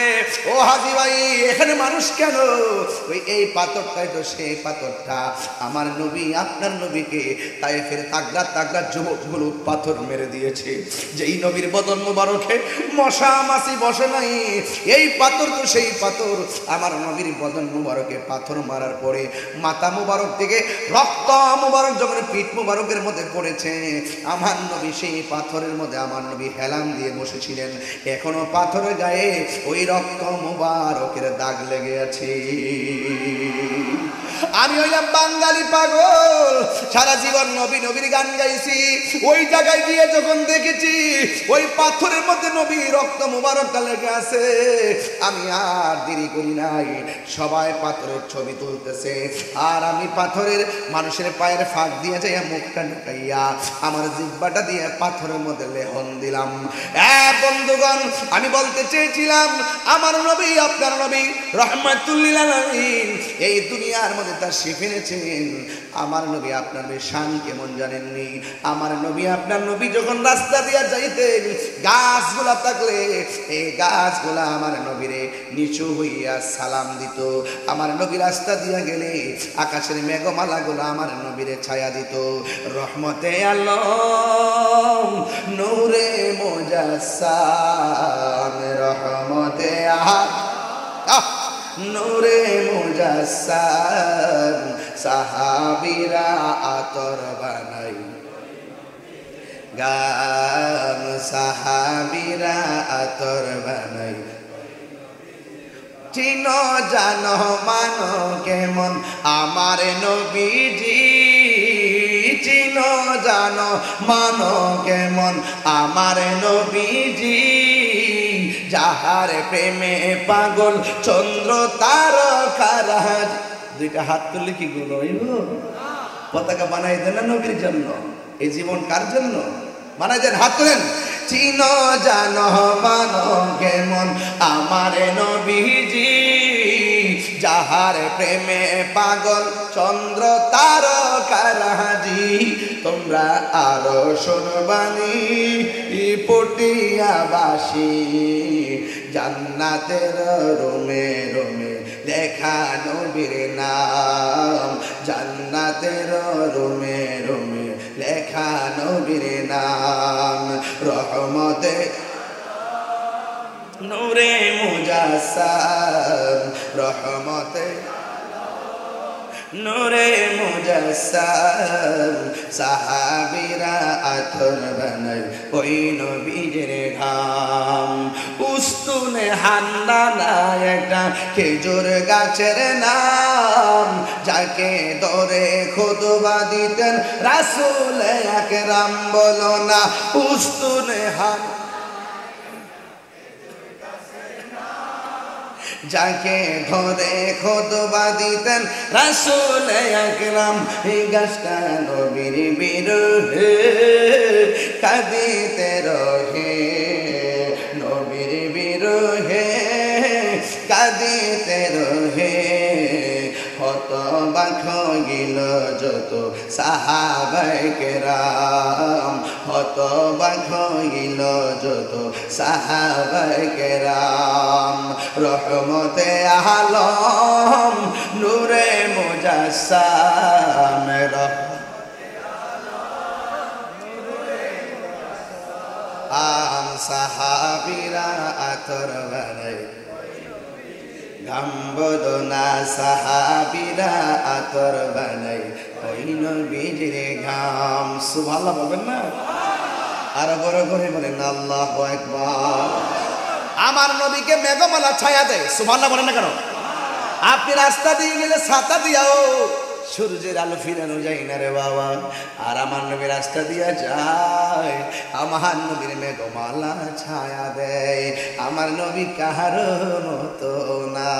ও হাজি ভাই, এখানে মানুষ কেন? ওই এই পাথরটাই তো সেই পাথরটা আমার নবী আপনার নবীকে তায়েফের তাগড়া তাগড়া যুবকগুলো পাথর মেরে দিয়েছে। যেই নবীর বদন মুবারকে মশা মাছি বসে নাই, এই পাথর তো সেই পাথর। আমার নবীর বদন মুবারকে পাথর মারার পরে মাথা মুবারক থেকে রক্ত মুবারক যখন পিঠ মুবারকের মধ্যে পড়েছে, আমার নবী সেই পাথরের মধ্যে আমার নবী হেলাম দিয়ে বসেছিলেন। এখনো পাথরের গায়ে ওই রক্ত মুবারকের দাগ লেগে আছে। আমি হইলাম বাঙালি পাগল, সারা জীবন নবীর গান গাইছি। ওই জায়গায় গিয়ে যখন দেখেছি ওই পাথরের মধ্যে নবী রক্ত মুবারকটা লেগে আছে, আমি আর দেরি করি নাই, সবাই পাথরের ছবি তুলতেছে। আর আমি পাথরের মানুষের পায়ের ফাঁক দিয়ে যাই মুখটা ঢুকাইয়া আমার জিহ্বাটা দিয়ে পাথরের মধ্যে লেহন দিলাম। বন্ধুগণ, আমি বলতে চেয়েছিলাম আমার নবী আপনার নবী রাহমাতুল লিল আলামিন এই দুনিয়ার মধ্যে মধ্যে তার শিখেছেন। আমার নবী আপনার নবীর শান কেমন জানেননি? আমার নবী আপনার নবী যখন রাস্তা দিয়া যাইতেন, গাছগুলা থাকলে এই গাছগুলা আমার নবীরে নিচু হইয়া সালাম দিত। আমার নবী রাস্তা দিয়া গেলে আকাশের মেঘমালাগুলো আমার নবীরে ছায়া দিত। রহমতে আলম নূরে মুজাসসাম, রহমতে নূরে মুজাসসাম, সাহাবীরা আতর বানাই গাম, সাহাবীরা আতর বানাই। চিনো জানো মানো কেমন আমার নবীজি, চিনো জানো মানো কেমন আমার নবীজি, যাহার প্রেমে পাগল চন্দ্র তারকারা। দুইটা হাত তুললে কি গুলো পতাকা বানাই দেন না নবীর জন্য? এই জীবন কার জন্য বানাই দেন? হাত তুলেন। চিনো জানো মানো কেমন আমার নবীজি, যাহার প্রেমে পাগল চন্দ্র তারকারাজি। তোমরা আরো শুনবানি পটিয়াবাসী, জান্নাতের রোমে রোমে লেখা নবীর নাম, জান্নাতের রোমে রোমে লেখা নবীর নাম। রহমতে নূরে মুজাসসাম, রহমতে নূরে মুজাসসাম, সাহাবীরা আতর বানাই ওই নবীর ঘাম। উস্তুনে হান্নানা একটা খেজুর গাছের নাম, যাকে ধরে খুতবা দিতেন রাসূল আকরাম। বলো না উস্তুনে যাকে ধরে খুতবা দিতেন রাসূল আকরাম। এই গাছটা নবীর বিরহে কাঁদিতে রহে, নবীর বিরহে কাঁদিতে রহে। হতবাক হইল যত সাহাবায়ে কেরাম, হতবাক হইল যত সাহাবায়ে কেরাম। রহমতে আলম নূরে মুজাসসাম, আম সাহাবীরা আতর বানাই গাম্বদনা, সাহাবীরা আতর বানাই ওই নবীর ঘাম। সুবহানাল্লাহ বলবেন না? আর বড় করে বলেন আল্লাহু আকবার। আমার নবীকে মেঘমালা ছায়া দেয়। সুবহানাল্লাহ বলেন না কেন? আপনি রাস্তা দিয়ে গেলে ছাতা দিয়াও সূর্যের আলো ফিরানো যায় না রে বাবা। আর আমার নবী রাস্তা দিয়া যায়, আমার নবীর মেঘমালা ছায়া দেয়। আমার নবী কাহারো মতো না।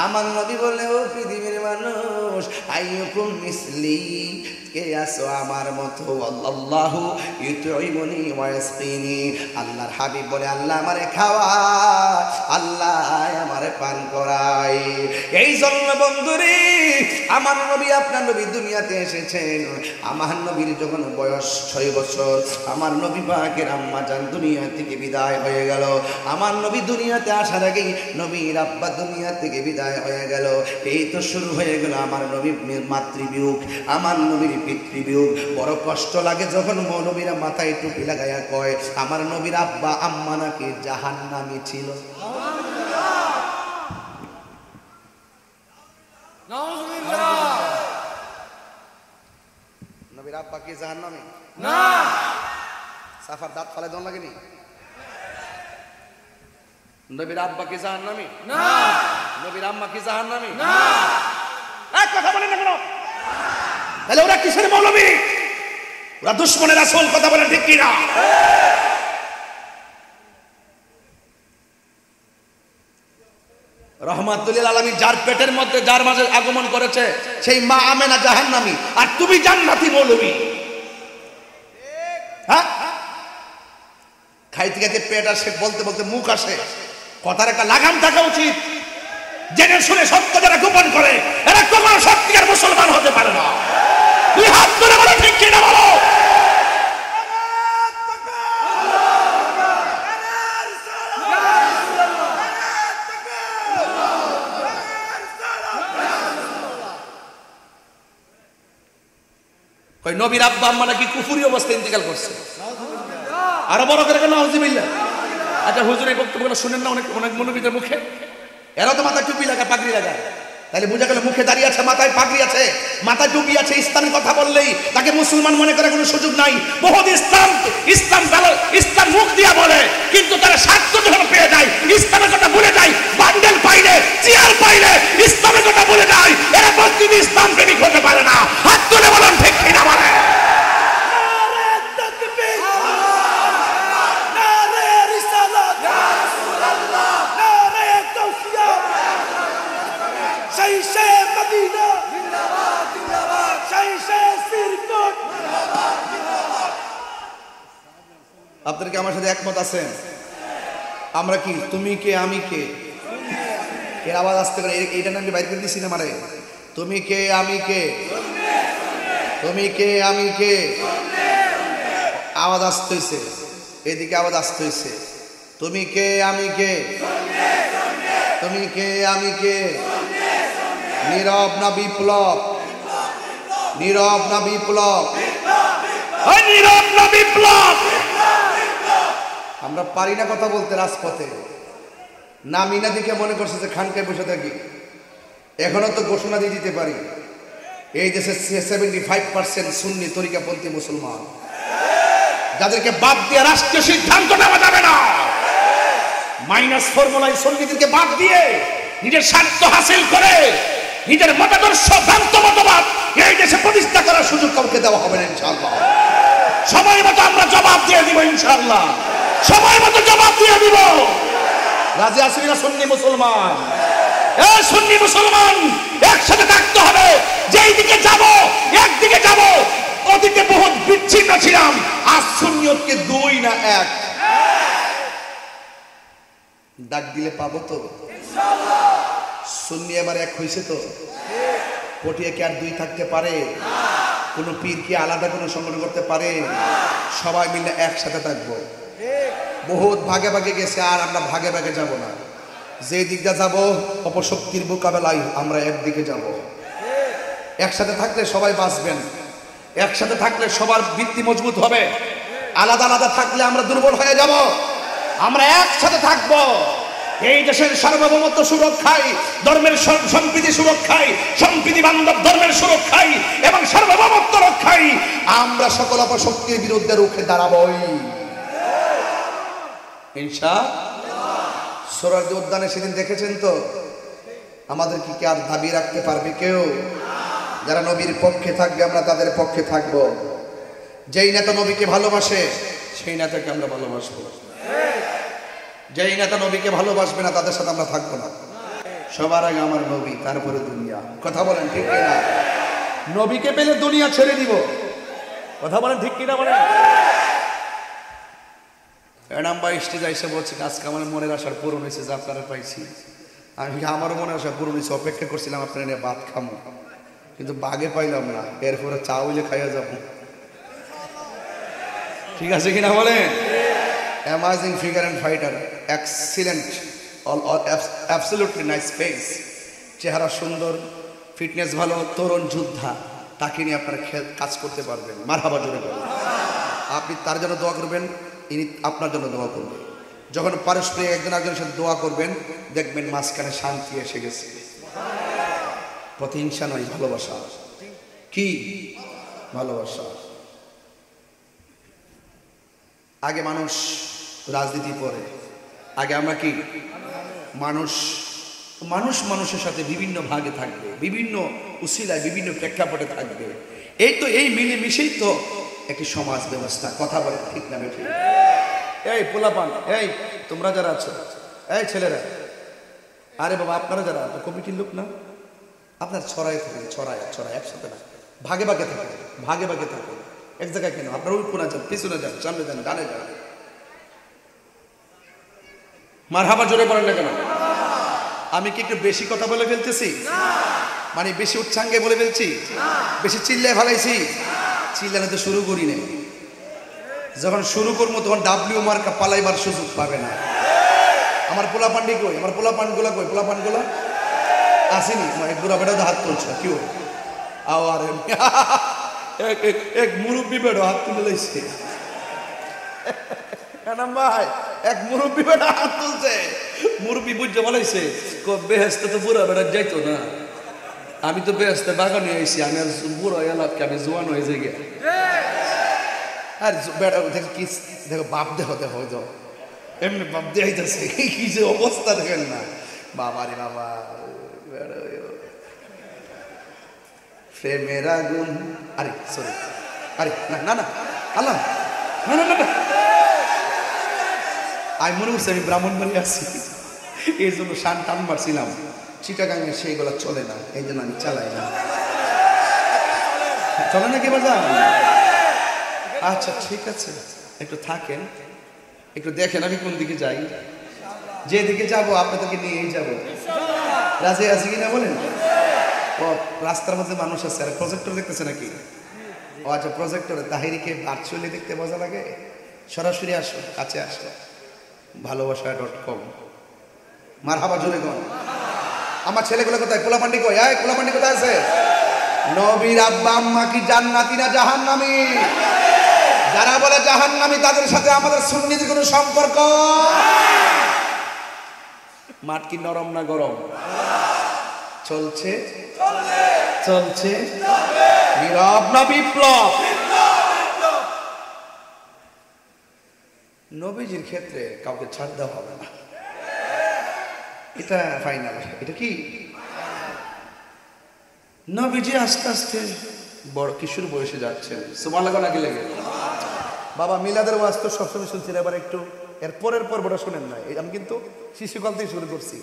আমার নবী বলে ও পৃথিবীর মানুষ, আইয়ুকুম মিসলি, কে আসো আমার মতো? আল্লাহু ইউতঈমুনি ওয়া ইয়াসকিনি। আল্লাহর হাবিব বলে আল্লাহ আমারে খাওয়ায়, আল্লাহ আমারে পান করায়। এই জন্য বন্ধুরে আমার নবী আপনার নবী দুনিয়াতে এসেছেন। আমার নবীর যখন বয়স 6 বছর, আমার নবী পাকের আম্মা জান দুনিয়া থেকে বিদায় হয়ে গেল। আমার নবী দুনিয়াতে আসার আগেই নবীর আব্বা দুনিয়া থেকে বিদায় হয়ে গেল। এই তো শুরু হয়ে গেল আমার নবীর মাতৃবিয়োগ, আমার নবীর পিতৃবিয়োগ। বড় কষ্ট লাগে যখন নবীরা মাথায় টুপি লাগাইয়া কয় আমার নবীর আব্বা আম্মা নাকি জাহান্নামী ছিল। নবীর আব্বা কি জাহান্নামী? না। সাফার দাঁত ফালে দন লাগেনি? নবীর আব্বা কি জাহান্নামী? না। নবীর আম্মা কি জাহান্নামী? না। এক কথা বলেন না কেন? তাহলে ওরা কিসের মৌলবী? ওরা দুশমনের রাসূল। কথা বলেন ঠিক কিনা? রহমাতুল আলামিন যার পেটের মধ্যে যার মাঝে আগমন করেছে সেই মা আমেনা জাহান্নামী, আর তুমি জান্নাতি মৌলবী। হ্যাঁ, খাইতে খাইতে পেট আসে, বলতে বলতে মুখ আসে। কথার একটা লাগাম থাকা উচিত। জেনে শুনে সত্য যারা গোপন করে এরা কখনো সত্যিকার মুসলমান হতে পারে না। তুই হাত ধরে বলো ঠিক কিনা বলো। নবীর আব্বা আম্মা নাকি কুফুরি অবস্থায় ইন্তেকাল করছে। আরো বড় করে কেন নাউজুবিল্লাহ। আচ্ছা হুজুর এই বক্তব্যগুলো শুনেন না অনেক অনেক মনোবিদের মুখে? এরা তো মাথায় টুপি লাগায় পাগড়ি লাগায়, তাহলে বোঝা গেল মুখে দাঁড়িয়ে আছে, মাথায় পাগড়ি আছে, মাথায় টুপি আছে, ইসলামের কথা বললেই তাকে মুসলমান মনে করার কোনো সুযোগ নাই। বহুত ইসলাম ইসলাম ইসলাম মুখ দিয়া বলে, কিন্তু তারা স্বার্থ যখন পেয়ে যায় ইসলামের কথা ভুলে যায়। বান্ডেল পাইলে চেয়ার পাইলে ইসলামের কথা ভুলে যায়। এরা প্রতিদিন ইসলাম প্রেমিক হতে পারে না। হাত তুলে বলেন ঠিক কিনা বলে। আপনারা কি আমার সাথে একমত আছেন? আমরা কি তুমি কে আমি কে? এর আওয়াজ আসতে পারে, এইটা আমি বাইরে করে দিছি না মারে। তুমি কে আমি কে? তুমি কে আমি কে? আওয়াজ আসতে হয়েছে, এদিকে আওয়াজ আসতে হয়েছে। তুমি কে আমি কে? তুমি কে আমি কে? নীরব না বিপ্লব? নীরব না বিপ্লব? নীরব না বিপ্লব? আমরা পারি না কথা বলতে রাজপথে। নামি না দেখে মনে করছে যে খানকায় বসে থাকি। এখনো তো ঘোষণা দিয়ে দিতে পারি, এই দেশে 75% সুন্নি তরিকাপন্থী মুসলমান, যাদেরকে বাদ দিয়ে রাষ্ট্রীয় সিদ্ধান্ত নেওয়া যাবে না। মাইনাস ফর্মুলায় সুন্নিদেরকে বাদ দিয়ে নিজের স্বার্থ হাসিল করে নিজের মতাদর্শ ভ্রান্ত মতবাদ এই দেশে প্রতিষ্ঠা করার সুযোগ কাউকে দেওয়া হবে না ইনশাআল্লাহ। সময় মতো আমরা জবাব দিয়ে দিব ইনশাআল্লাহ। সময় মতো জবাব দিয়ে দিব। রাজি আছি না সুন্নি মুসলমান? এই সুন্নি মুসলমান একসাথে থাকতে হবে। যেই দিকে যাব একদিকে যাব। অতীতে বহুত বিচ্ছিন্ন ছিলাম, আজ সুন্নিয়তকে দুই না এক। ডাক দিলে পাবো তো ইনশাআল্লাহ। সুন্নি এবার এক হইছে তো। পটিয়া কি আর দুই থাকতে পারে? কোন পীর কি আলাদা কোনো সংগঠন করতে পারে? সবাই মিলে একসাথে থাকবো। বহুত ভাগে ভাগে গেছে, আর আমরা ভাগে ভাগে যাব না। যে দিকটা যাব অপশক্তির মোকাবেলায় আমরা একদিকে যাব। একসাথে থাকলে সবাই বাঁচবেন, একসাথে থাকলে সবার ভিত্তি মজবুত হবে। আলাদা আলাদা থাকলে আমরা দুর্বল হয়ে যাব। আমরা একসাথে থাকবো এই দেশের সার্বভৌমত্ব সুরক্ষায়, ধর্মের সম্প্রীতি সুরক্ষায়, সম্প্রীতি বান্ধব ধর্মের সুরক্ষায় এবং সার্বভৌমত্ব রক্ষায় আমরা সকল অপশক্তির বিরুদ্ধে রুখে দাঁড়াবই ইনশাআল্লাহ। সোহরাওয়ার্দী উদ্যানে সেদিন দেখেছেন তো, আমাদের কি আর দাবি রাখতে পারবে কেউ? যারা নবীর পক্ষে থাকবে আমরা তাদের পক্ষে থাকব। যেই নেতা নবীকে ভালোবাসে সেই নেতাকে আমরা ভালোবাসবো। যেই নেতা নবীকে ভালোবাসবে না তাদের সাথে আমরা থাকবো না। সবার আগে আমার নবী, তারপরে দুনিয়া। কথা বলেন ঠিক কিনা? নবীকে পেলে দুনিয়া ছেড়ে দিব। কথা বলেন ঠিক কিনা? বলেন। ম্যাডাম বা স্টেজে এসে বলছে আজকে আমার মনের আশার পূরণ হয়েছে, যে আপনারা পাইছি। আমি আমারও মনের আশা পূরণ হয়েছে, অপেক্ষা করছিলাম আপনারা নিয়ে ভাত খামো, কিন্তু বাগে পাইলাম না। এরপরে চা হইলে খাইয়া যাব। ঠিক আছে কিনা বলেন? Amazing figure and fighter, excellent, absolutely nice face, চেহারা সুন্দর, ফিটনেস ভালো, তরুণ যোদ্ধা, তাকে নিয়ে আপনারা কাজ করতে পারবেন। মারহাবা জোরে বলেন। আপনি তার জন্য দোয়া করবেন, ইনি আপনার জন্য দোয়া করবেন। যখন পারস্পরিক একজন একজনের সাথে দোয়া করবেন দেখবেন মাঝখানে শান্তি এসে গেছে। প্রতিহিংসা নয়, ভালোবাসা। কি ভালোবাসা? আগে মানুষ রাজনীতি করে, আগে আমরা কি মানুষ মানুষ মানুষের সাথে বিভিন্ন ভাগে থাকবে, বিভিন্ন উসিলায় বিভিন্ন প্রেক্ষাপটে থাকবে। এই তো এই মিলেমিশেই তো একটি সমাজ ব্যবস্থা। কথা বলে ঠিক না বেঠিক? এই পোলাপান, এই তোমরা যারা আছো, এই ছেলেরা, আরে বাবা আপনারা যারা কমিটির লোক না, আপনার ছড়ায় থাকে, ছড়ায় ছড়ায় একসাথে না, ভাগে ভাগে থাকে, ভাগে ভাগে থাকে। এক জায়গায় কেন? আপনারা ওই কোনা যান, পিছনে যান, সামনে যান, ডানে যান। মারহাবা জোরে বলেন না কেন? আমি কি একটু বেশি কথা বলে ফেলতেছি? মানে বেশি উচ্চাঙ্গে বলে ফেলছি? বেশি চিল্লায় ফেলাইছি? চিল্লানো তো শুরু করি নাই। যখন শুরু করবো তখন ডাব্লিউ মার্কা পালাইবার সুযোগ পাবে না। আমার পোলা পান্ডি কই? আমার পোলা পানগুলা কই? পোলা পানগুলা আসেনি? বুড়া বেটা হাত তুলছে কেউ? আওয়ার এক মুরব্বী বেড়ো হাত তুলে লাইছে। ভাই এক মুরব্বী বেটা হাত তুলছে। মুরব্বী বুঝতে বলাইছে বেহেস্তে তো বুড়া বেড়া যাইতো না। আমি তো বেহেস্তে বাগানে আইছি, আমি আর বুড়ো এলাকা, আমি জোয়ান হয়ে যাই। আর বেড়া দেখো কি, দেখো বাপ দেখো, দেখো এমনি বাপ দেখাইতেছে কি যে অবস্থা দেখেন না। বাবা রে বাবা, প্রেমের আগুন। আরে সরি, আরে না না না আল্লাহ, না না না, আমি মনে করছি আমি ব্রাহ্মণবাড়ি আছি, এই জন্য শান টান মারছিলাম। চিটাগাঙে সেইগুলো চলে না, এই জন্য আমি চালাই না। চলে না কি বাজার? আচ্ছা ঠিক আছে, একটু থাকেন, একটু দেখেন আমি কোন দিকে যাই। যেদিকে যাবো আপনাদেরকে নিয়েই যাবো। রাজি আছি কিনা বলেন? ও রাস্তার মধ্যে মানুষ আছে, আর প্রজেক্টর দেখতেছে নাকি? ও আচ্ছা, প্রজেক্টরে তাহিরিকে ভার্চুয়ালি দেখতে মজা লাগে। সরাসরি আসো, কাছে আসো। ভালোবাসা.com। মারহাবা জোরে কোন। আমার ছেলেগুলো কোথায়? পোলাপান্ডি কই? এই পোলাপান্ডি কোথায় আছে? নবীর আব্বা আম্মা কি জান্নাতি না জাহান্নামী? যারা বলে জাহান্নামী তাদের সাথে আমাদের সুন্নিতে কোনো সম্পর্ক। মাঠ কি নরম না গরম? চলছে চলছে নীরব না বিপ্লব? নবীজির ক্ষেত্রে কাউকে ছাড় দেওয়া হবে না, এটা ফাইনাল। এটা কি নবীজি আস্তে আস্তে বড় কিশোর বয়সে যাচ্ছেন। সুবহানাল্লাহ নাকি লেগে বাবা মিলাদের ওয়াজ তো সবসময় শুনছিলেন, এবার একটু এর পরের পর্বটা শুনেন না। আমি কিন্তু শিশুকাল থেকে শুরু করছি।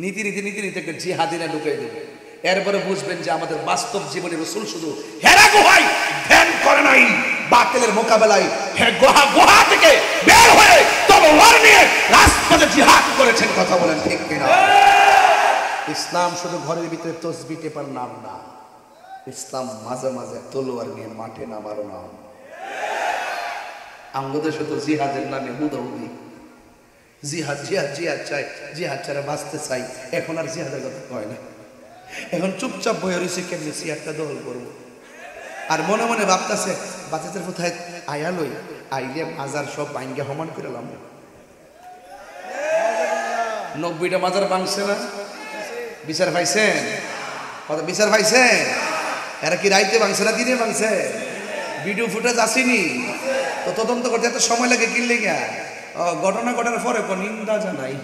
নীতি নীতি নীতি নীতি একটা জিহাদিনা ঢুকাই দেবে, এরপরে বুঝবেন যে আমাদের বাস্তব জীবনে রাসূল শুধু হেরা গুহায় ধ্যান করে নাই, বাতিলের মোকাবেলায় গুহা থেকে বের হয়ে তলোয়ার নিয়ে রাজপথে জিহাদ করেছেন। কথা বলেন ঠিক কিনা? ইসলাম শুধু ঘরের ভিতরে তসবিহ টেপার নাম না, ইসলাম মাঝে মাঝে তলোয়ার নিয়ে মাঠে নামারও নাম। আমাদের শুধু জিহাদের নামে হুদাহুদি, জিহাদ জিহাদ জিহাদ চাই, জিহাদ ছাড়া বাঁচতে চাই। এখন আর জিহাদের কথা কয় না, এখন চুপচাপ বয়ে রয়েছে কেমনি জিহাদটা দখল করবো। আর মনে মনে ভাবতেছে বাচ্চাদের কোথায় আয়ালই আইলে মাজার সব ভাঙ্গে সমান করে লাম। 90টা মাজার ভাঙছে না? বিচার পাইছেন? কত বিচার পাইছেন? এরা কি রাইতে ভাঙছে না দিনে ভাঙছে? ভিডিও ফুটেজ আসেনি তো? তদন্ত করতে এত সময় লাগে কিনলে গা? ঘটনা ঘটার পরে নিন্দা জানাই,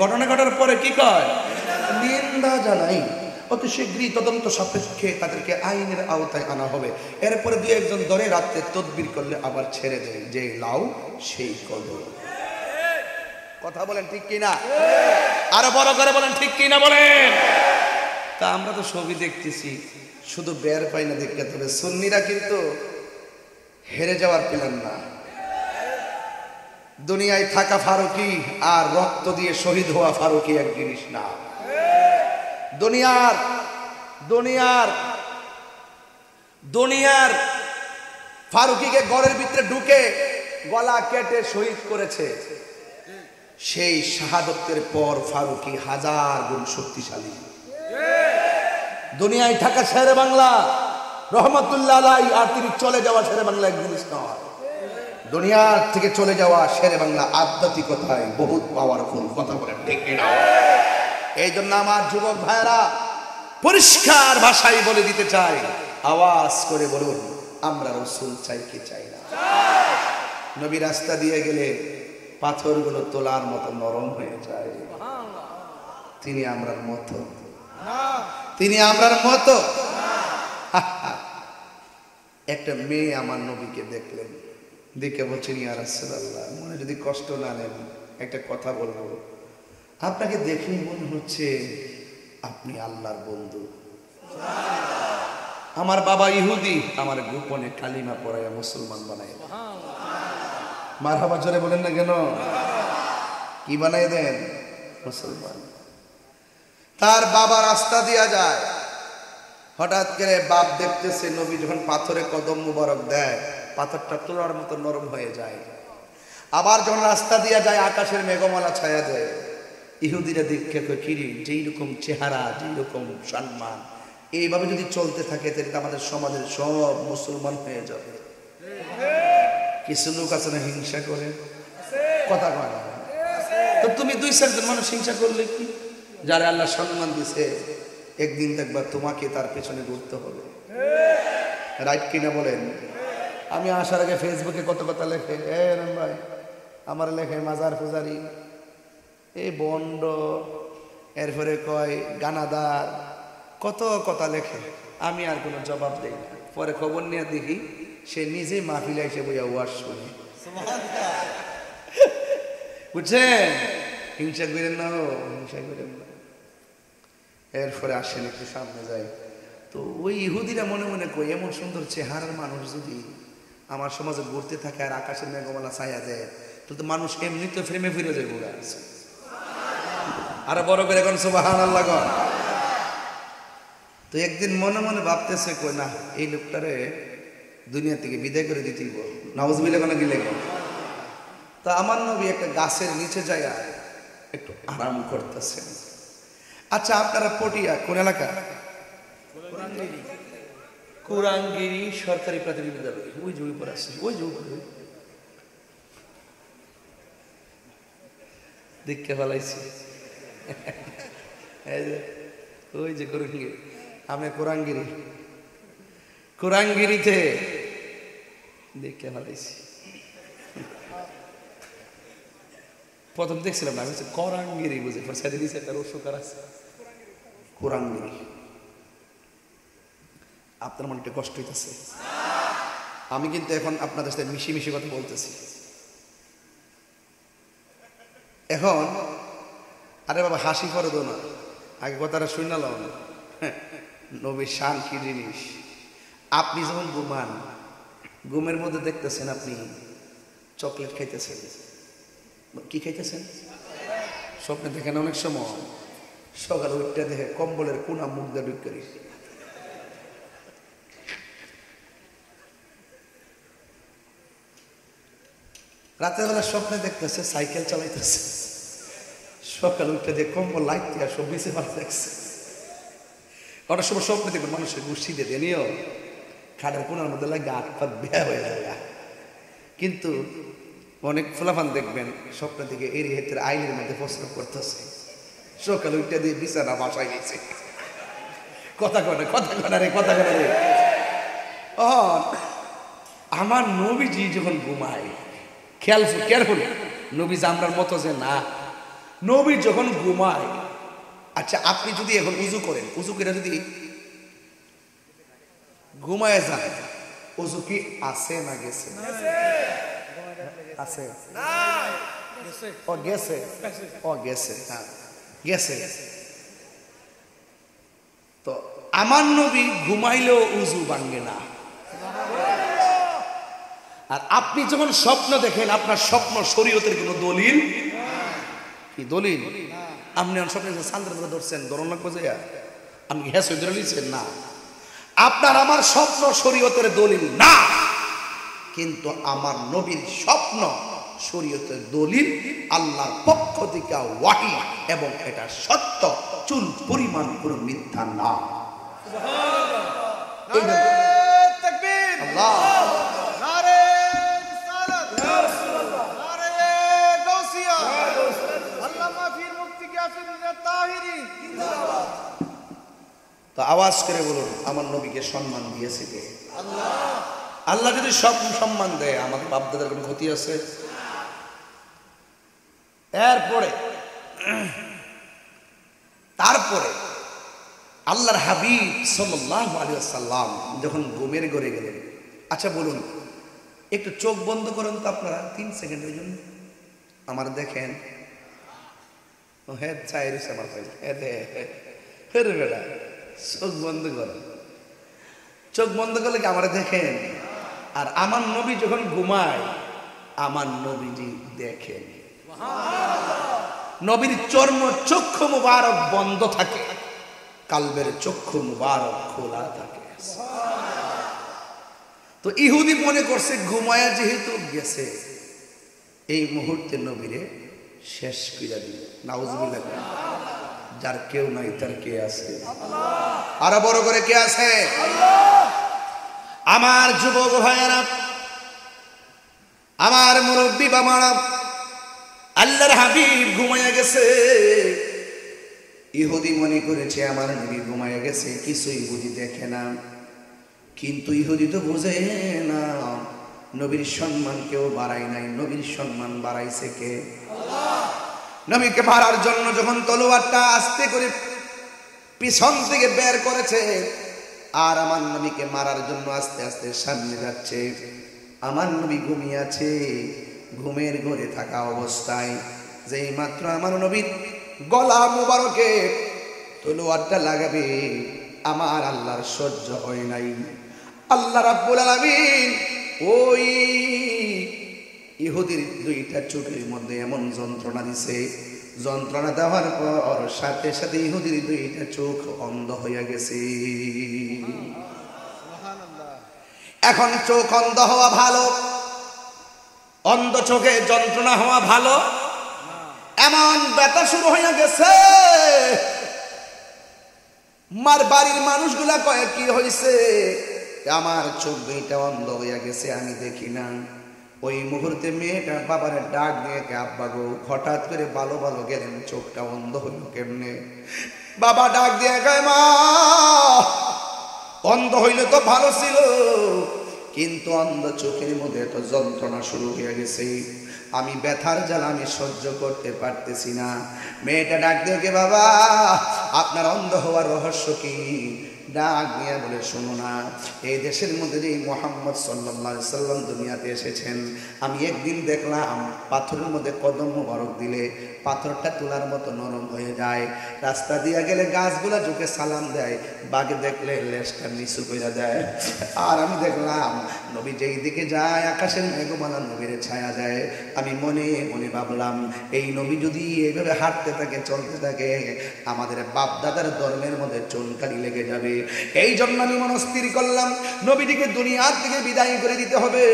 ঘটনা ঘটার পরে কি কয়? নিন্দা জানাই। অতি শীঘ্রই তদন্ত সাপেক্ষে তাদেরকে আইনের আওতায় আনা হবে। এরপরে দুই একজন ধরে রাত্রে তদবির করলে আবার ছেড়ে দেয়, যে লাউ সেই কদর। কথা বলেন ঠিক কিনা? আরো বড় করে বলেন ঠিক কিনা বলেন। তা আমরা তো ছবি দেখতেছি, শুধু বের পাই না দেখতে। তবে সুন্নিরা কিন্তু হেরে যাওয়ার প্ল্যান না। দুনিয়ায় থাকা ফারুকি আর রক্ত দিয়ে শহীদ হওয়া ফারুকি এক জিনিস না। দুনিয়ার দুনিয়ার দুনিয়ার ফারুকিকে ঘরের ভিতরে ঢুকে গলা কেটে শহীদ করেছে। সেই শাহাদতের পর ফারুকি হাজার গুণ শক্তিশালী। দুনিয়ায় থাকা শেরে বাংলা রহমতুল্লাহ আলাইহি আর তিনি চলে যাওয়া শেরে বাংলা এক জিনিস নয়। দুনিয়ার থেকে চলে যাওয়া শেরে বাংলা আধ্যাত্মিকতায় বহুত পাওয়ারফুল। কথা বলেন ঠিক কিনা? এই জন্য আমার যুবক ভাইরা পরিষ্কার ভাষায় বলে দিতে চাই, আওয়াজ করে বলুন, আমরা রাসূল চাই কি চাই না? নবী রাস্তা দিয়ে গেলে পাথরগুলো তোলার মতো নরম হয়ে যায়। তিনি আমরার মতো, তিনি আমরার মতো। একটা মেয়ে আমার নবীকে দেখলেন, দেখে বলছেন, ইয়া রাসূলুল্লাহ, মনে যদি কষ্ট না নেন একটা কথা বলবো। আপনাকে দেখে মনে হচ্ছে আপনি আল্লাহর বন্ধু। আমার বাবা ইহুদি, আমার গোপনে কালিমা পড়াইয়া মুসলমান বানাই। মারহাবা জোরে বলেন না কেন? কি বানাই দেন? মুসলমান। তার বাবা রাস্তা দিয়া যায়, হঠাৎ করে বাপ দেখতেছে নবী যখন পাথরে কদম মুবারক দেয়, পাথরটা তোলার মতো নরম হয়ে যায়। আবার যখন রাস্তা দিয়া যায়, আকাশের মেঘমালা ছায়া দেয়। ইহুদিরা দীক্ষা করে, কিরি যেই রকম চেহারা, যেই রকম সম্মান, এইভাবে যদি চলতে থাকে তাহলে আমাদের সমাজের সব মুসলমান হয়ে যাবে। কিছু লোক আছে না হিংসা করে, কথা কয় না। তো তুমি 2-4 জন মানুষ হিংসা করলে কি? যারা আল্লাহ সম্মান দিছে, একদিন দেখবা তোমাকে তার পেছনে ঘুরতে হবে। রাইট কিনা বলেন? আমি আসার আগে ফেসবুকে কত কথা লেখে, ভাই আমার লেখে মাজার পূজারি, এই বন্ড, এরপরে কয় গানাদার, কত কথা লেখে। আমি আর কোনো জবাব দেই না। পরে খবর নিয়ে দেখি সে নিজেই মাহফিলে এসে বইয়া ওয়াজ শুনে। বুঝছেন? হিংসা করেন না, হিংসা করেন না। এরপরে আসেন একটু সামনে যাই, তো ওই ইহুদিরা মনে মনে কই, এমন সুন্দর চেহারার মানুষ যদি আমার সমাজে ঘুরতে থাকে আর আকাশের মেঘমালা ছায়া দেয়, তাহলে তো মানুষ এমনিতে ফ্রেমে ফিরে যায়। বলে আরো বড় করে এখন সুবহানাল্লাহ গো। তো একদিন মনে মনে ভাবতেছে, কই না, এই লোকটারে দুনিয়া থেকে বিদায় করে দিতেই বল, নাউজুবিল্লাহ কোনো গিলে গেল। তা আমার নবী একটা গাছের নিচে যায় একটু আরাম করতেছেন। আচ্ছা, আপনারা পটিয়া কোন এলাকা? কুরাঙ্গিরি সরকারি প্রাথমিক বিদ্যালয়, ওই যে উপর আছে, ওই যে উপরে দেখতে ফেলাইছি, ওই যে কুরাঙ্গিরি। আমি কুরাঙ্গিরি, কুরাঙ্গিরিতে দেখতে ফেলাইছি। প্রথম দেখছিলাম না, আমি হচ্ছে করাঙ্গিরি বুঝে, সাইডে দিয়েছে একটা রসুকার আছে, কুরাঙ্গিরি। আপনার মনে একটু কষ্ট হইতেছে। আমি কিন্তু এখন আপনাদের সাথে মিশি মিশি কথা বলতেছি। এখন আরে বাবা হাসি করে দো না, আগে কথাটা শুনালাম। নবীর শান কি জিনিস। আপনি যখন ঘুমান, ঘুমের মধ্যে দেখতেছেন আপনি চকলেট খাইতেছেন, কি খাইতেছেন? স্বপ্নে দেখেন অনেক সময়, সকালে উঠতে দেখে কম্বলের কোনা মুখ দিয়ে ঢুক করি। রাতের বেলা স্বপ্নে দেখতেছে সাইকেল চালাইতেছে, সকালে উঠতে দেখে কম্বল লাইট দিয়ে সব বেশি ভালো দেখছে। অনেক সময় স্বপ্নে দেখবেন মানুষের গুষ্টি দিয়ে নিয়েও খাটের কোনার মধ্যে লাগে হাত পাত বেয়া হয়ে যায়। কিন্তু অনেক ফলাফান দেখবেন স্বপ্ন থেকে এরই হেতের আইনের মধ্যে প্রস্তাব করতেছে, সকালে উঠতে দিয়ে বিছানা বাসায় গেছে। কথা কনে কথা কনে কথা কনে রে। আমার নবীজি যখন ঘুমায়, কেয়ারফুল, নবী জামরার মতো যে না, নবী যখন ঘুমায়। আচ্ছা, আপনি যদি এখন উজু করেন, উজু করে যদি ঘুমায় যান, উজু কি আছে না গেছে? আছে। ও গেছে, ও গেছে, হ্যাঁ গেছে। তো আমার নবী ঘুমাইলেও উজু ভাঙে না। আর আপনি যখন স্বপ্ন দেখেন, আপনার স্বপ্ন শরীয়তের কোনো দলিল কি? দলিল? আপনি স্বপ্নে সান্দ্র ধরছেন, ধরন লাগবে যে আপনি হ্যাঁ ধরে নিচ্ছেন না। আপনার আমার স্বপ্ন শরীয়তের দলিল না, কিন্তু আমার নবীর স্বপ্ন শরীয়তের দলিল, আল্লাহর পক্ষ থেকে ওয়াহী, এবং এটা সত্য, চুল পরিমাণ কোনো মিথ্যা না। আল্লাহ তো আওয়াজ করে বলুন, আমার নবীকে সম্মান দিয়েছে কে? আল্লাহ। আল্লাহ যদি সব সম্মান দেয়, আমাদের বাপদাদার কোনো ক্ষতি আছে? তারপরে আল্লাহর হাবিব সাল্লাল্লাহু আলাইহি ওয়াসাল্লাম যখন ঘুমের ঘরে গেলেন। আচ্ছা বলুন, একটু চোখ বন্ধ করেন তো আপনারা 3 সেকেন্ডের জন্য, আমার দেখেন। হ্যাঁ চাইছে আমার ভাই, বেটা চোখ বন্ধ করেন। চোখ বন্ধ করলে কি আমার দেখেন? আর আমার নবী যখন ঘুমায়, আমার নবীজি দেখেন। নবীর চক্ষু মুবারক বন্ধ থাকে, কালবের চক্ষু মুবারক খোলা থাকে। তো ইহুদি মনে করছে ঘুমায়া যেহেতু গেছে, এই মুহূর্তে নবীরে শেষ কইরা দিল। নাউজুবিল্লাহ। যার কেউ নাই তার কে আছে? আরো বড় করে কে আছে? আমার যুবক ভাইয়েরা, আমার মুরব্বী বাবারা, আল্লাহর হাবিব ঘুমায়া গেছে। ইহুদি মনে করেছে আমার নবী ঘুমায়া গেছে, কিছু ইহুদি দেখে না। কিন্তু ইহুদি তো বুঝে না, নবীর সম্মান কেউ বাড়ায় নাই, নবীর সম্মান বাড়াইছে কে? নবীকে মারার জন্য যখন তলোয়ারটা আস্তে করে পিছন থেকে বের করেছে, আর আমার নবীকে মারার জন্য আস্তে আস্তে সামনে যাচ্ছে, আমার নবী ঘুমিয়ে আছে। ঘুমের ঘরে থাকা অবস্থায় যেই মাত্র আমার নবীর গলা মুবারকে তলোয়ারটা লাগাবে, আমার আল্লাহর সহ্য হয় নাই। আল্লাহ রাব্বুল আলামিন ওই ইহুদির দুইটা চোখের মধ্যে এমন যন্ত্রণা দিছে, যন্ত্রণা দেওয়ার পর সাথে সাথে ইহুদির দুইটা চোখ অন্ধ হয়ে গেছে। এখন চোখ অন্ধ হওয়া ভালো, অন্ধ চোখে যন্ত্রণা হওয়া ভালো? এমন ব্যথা শুরু হয়ে গেছে, মার বাড়ির মানুষগুলা কয়ে কি হয়েছে? আমার চোখ দুইটা অন্ধ হয়ে গেছে, আমি দেখি না। ওই মুহূর্তে মেয়েটা বাবার ডাক দিয়ে, আব্বা গো, হঠাৎ করে ভালো ভালো গেলেন, চোখটা অন্ধ হইল কেমনে? বাবা ডাক দিয়ে কয়, মা, অন্ধ হইলে তো ভালো ছিল, কিন্তু অন্ধ চোখের মধ্যে এত যন্ত্রণা শুরু হয়ে গেছে, আমি ব্যথার জ্বালা আমি সহ্য করতে পারতেছি না। মেয়েটা ডাক দিয়ে, বাবা, আপনার অন্ধ হওয়ার রহস্য কি? ডাক দিয়া বলে, শোনো না, এই দেশের মধ্যে যে মুহাম্মদ সাল্লাল্লাহু আলাইহি সাল্লাম দুনিয়াতে এসেছেন, আমি একদিন দেখলাম পাথরের মধ্যে কদম মোবারক দিলে পাথরটা তোলার মতো নরম হয়ে যায়। রাস্তা দিয়ে গেলে গাছগুলা ঝুঁকে সালাম দেয়, বাঘে দেখলে লেজটা নিচু করে দেয়। আর আমি দেখলাম নবী যেই দিকে যায় আকাশের মেঘমালা নবীর ছায়া দেয়। আমি মনে মনে ভাবলাম, এই নবী যদি এইভাবে হাঁটতে থাকে, চলতে থাকে, আমাদের বাপ দাদার ধর্মের মধ্যে চুনকালি লেগে যাবে। এই জন্য আমি মনস্থির করলাম নবীটিকে দুনিয়ার থেকে বিদায় করে দিতে হবে।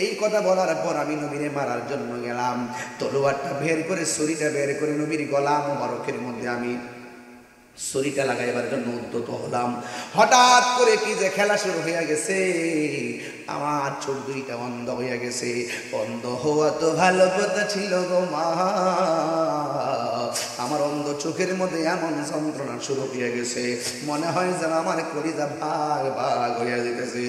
এই কথা বলার পর আমি নবীরে মারার জন্য গেলাম, তলোয়ারটা বের করে, ছুরিটা বের করে নবীর গলা মোবারকের মধ্যে আমি ছুরিটা লাগাইবার জন্য উদ্যত হলাম। হঠাৎ করে কি যে খেলা শুরু হয়ে গেছে, আমার চোখ দুইটা অন্ধ হয়ে গেছে। অন্ধ হওয়া তো ভালো কথা ছিল গো মা, আমার অন্ধ চোখের মধ্যে এমন যন্ত্রণা শুরু হয়ে গেছে, মনে হয় যেন আমার কলিজা ভাগ ভাগ হয়ে যেতেছে।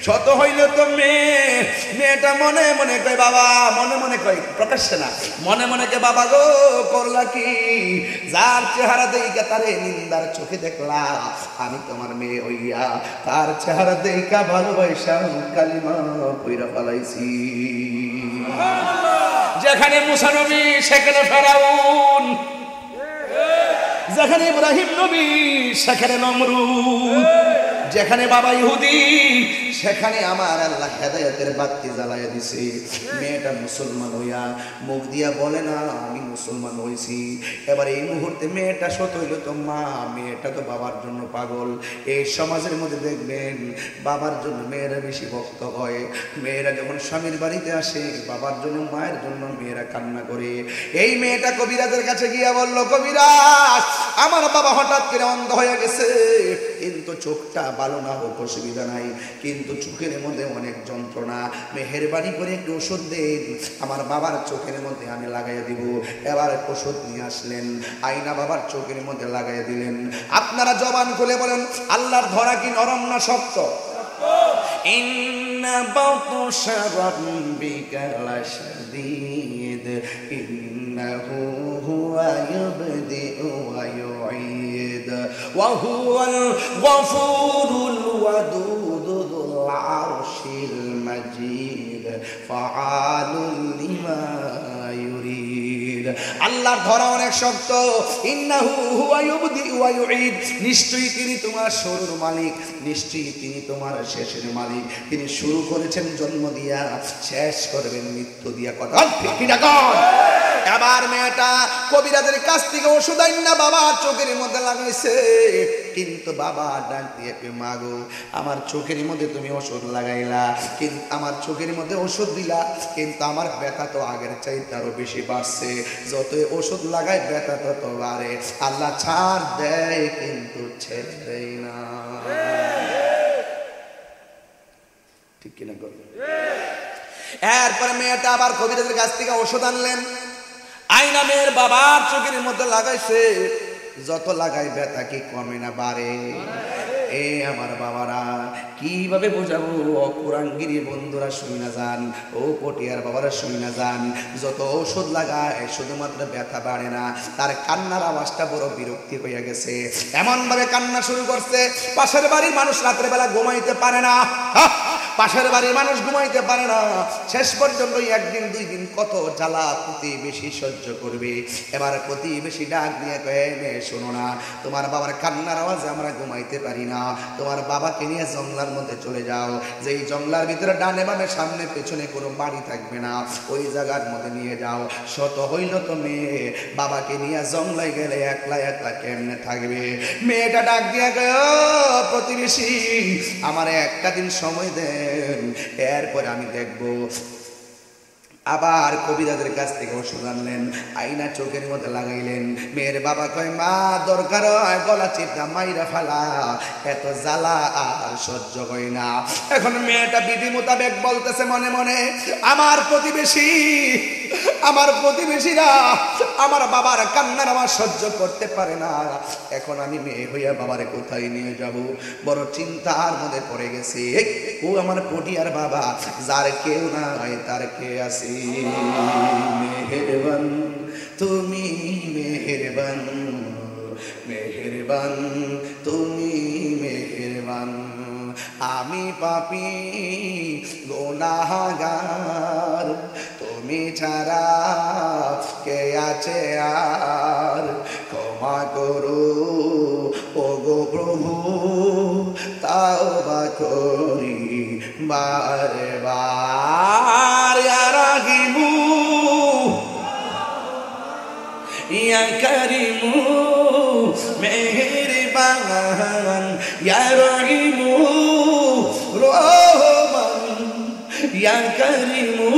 ছোট হইলে তো মেয়েটা মনে মনে কয় বাবা, মনে মনে কয়, প্রকাশ্যে না, মনে মনে কে, বাবা গো, করলা কি? যার চেহারা দেখা তারে নিন্দার চোখে দেখলা, আমি তোমার মেয়ে হইয়া তার চেহারা দেখা ভালোবাসা কালিমা কইরা ফেলাইছি। যেখানে মুসা নবী সেখানে ফেরাউন, যেখানে ইব্রাহিম নবী সেখানে নমরুদ, যেখানে বাবা ইহুদি সেখানে আমার আল্লাহ হেদায়েতের বাতি জ্বালাইয়া দিছে। মেয়েটা মুসলমান হইয়া মুখ দিয়া বলে না আমি মুসলমান হইছি। এবার এই মুহূর্তে মেয়েটা সত হইল তো মা, মেয়েটা তো বাবার জন্য পাগল। এই সমাজের মধ্যে দেখবেন বাবার জন্য মেয়েরা বেশি ভক্ত হয়। মেয়েরা যখন স্বামীর বাড়িতে আসে বাবার জন্য, মায়ের জন্য মেয়েরা কান্না করে। এই মেয়েটা কবিরাজের কাছে গিয়া বলল, কবিরাজ, আমার বাবা হঠাৎ করে অন্ধ হয়ে গেছে, কিন্তু চোখটা ভালো না হোক অসুবিধা নাই, কিন্তু চোখের মধ্যে অনেক যন্ত্রণা, মেহেরবানি করে একটু ওষুধ দেন, আমার বাবার চোখের মধ্যে আমি লাগাইয়া দিব। এবার ওষুধ নিয়ে আসলেন, আয়না বাবার চোখের মধ্যে লাগাইয়া দিলেন। আপনারা জবান খুলে বলেন, আল্লাহর ধরা কি নরম না শক্ত? ইন্না বাতুশা রাব্বিকা লাশাদীদ ইন্নাহু হুয়া ইবদিউ ওয়া ইউঈদ ওয়া হুয়াল গফুরুল ওয়াদুদু যুল আরশিল মাজিদ ফাআলুল লিমা ইউরিদ। আল্লাহর ধরা অনেক শক্ত। ইন্নাহু হুয়া ইবদিউ ওয়া ইউঈদ, নিশ্চয়ই তিনি তোমার শুরুর মালিক, নিশ্চয়ই তিনি তোমার শেষের মালিক। তিনি শুরু করেছেন জন্ম দিয়া, শেষ করবেন মৃত্যু দিয়া। কথা ঠিক না? এবার মেয়েটা কবিরাজের কাছ থেকে ওষুধ আইনা বাবা চোখের মধ্যে লাগাইছে, কিন্তু বাবা ডাক দিয়ে মাগো আমার চোখের মধ্যে তুমি ওষুধ লাগাইলা, কিন্তু আমার চোখের মধ্যে ওষুধ দিলা, কিন্তু আমার ব্যথা তো আগের চাইতে আরো বেশি বাড়ছে, যতই ওষুধ লাগাই ব্যথা তত বাড়ে। আল্লাহ ছাড় দেয় কিন্তু ছেড়ে দেয় না, ঠিক কিনা করবে? এরপরে মেয়েটা আবার কবিরাজের কাছ থেকে ওষুধ আনলেন, আইনা মেয়ের বাবার চোখের মধ্যে লাগাইছে, যত লাগাই ব্যথা কি কমে না বাড়ে? এ আমার বাবারা কিভাবে বোঝাবো? কুরাঙ্গিরি বন্ধুরা শুই না যান, ও পটিয়ার বাবারা শুই না যান, যত ওষুধ লাগায় শুধুমাত্র ব্যথা বাড়ে না, তার কান্নার আওয়াজটা বড় বিরক্তি হয়ে গেছে, এমন ভাবে কান্না শুরু করছে পাশের বাড়ির মানুষ রাতের বেলা ঘুমাইতে পারে না, পাশের বাড়ির মানুষ ঘুমাইতে পারে না। শেষ পর্যন্ত একদিন দুই দিন কত জ্বালা প্রতিবেশী সহ্য করবে। এবার প্রতিবেশী ডাক দিয়ে কয়ে শোনো না, তোমার বাবার কান্নার আওয়াজে আমরা ঘুমাইতে পারি না, তোমার বাবাকে নিয়ে জঙ্গলার মধ্যে চলে যাও, যেই জঙ্গলার ভিতরে ডানে বামে সামনে পেছনে কোনো বাড়ি থাকবে না, ওই জায়গার মধ্যে নিয়ে যাও। শত হইল তো মেয়ে বাবাকে নিয়ে জঙ্গলায় গেলে একলা একলা কেমনে থাকবে? মেয়েটা ডাক দিয়ে গো প্রতিবেশী আমার একটা দিন সময় দেন, এরপরে আমি দেখবো। আবার কবিরাজের কাছ থেকে ওষুধ আনলেন, আইনা চোখের মধ্যে লাগাইলেন। মেয়ের বাবা কয় মা দরকার হয় গলা চিপটা মাইরা ফেলা, এত জ্বালা আর সহ্য হয় না। এখন মেয়েটা বিধি মোতাবেক বলতেছে মনে মনে, আমার প্রতিবেশীরা আমার বাবার কান্নার আমার সহ্য করতে পারে না, এখন আমি মেয়ে হইয়া বাবারে কোথায় নিয়ে যাব? বড় চিন্তার মধ্যে পড়ে গেছে। ও আমার পটিয়ার বাবা, যার কেউ নাই তার কে আছে? মেহেরবান তুমি মেহেরবান, মেহেরবান তুমি মেহেরবান, আমি পাপী গুনাহগার, তুমি ছাড়া কে আছে আর? ক্ষমা করো ওগো প্রভু, তাওবা করি বারে বার। ইয়া রাহিমু ইয়া কারিমু মেহেরবান, ইয়া রাহিমু রহমান, ইয়া কারিমু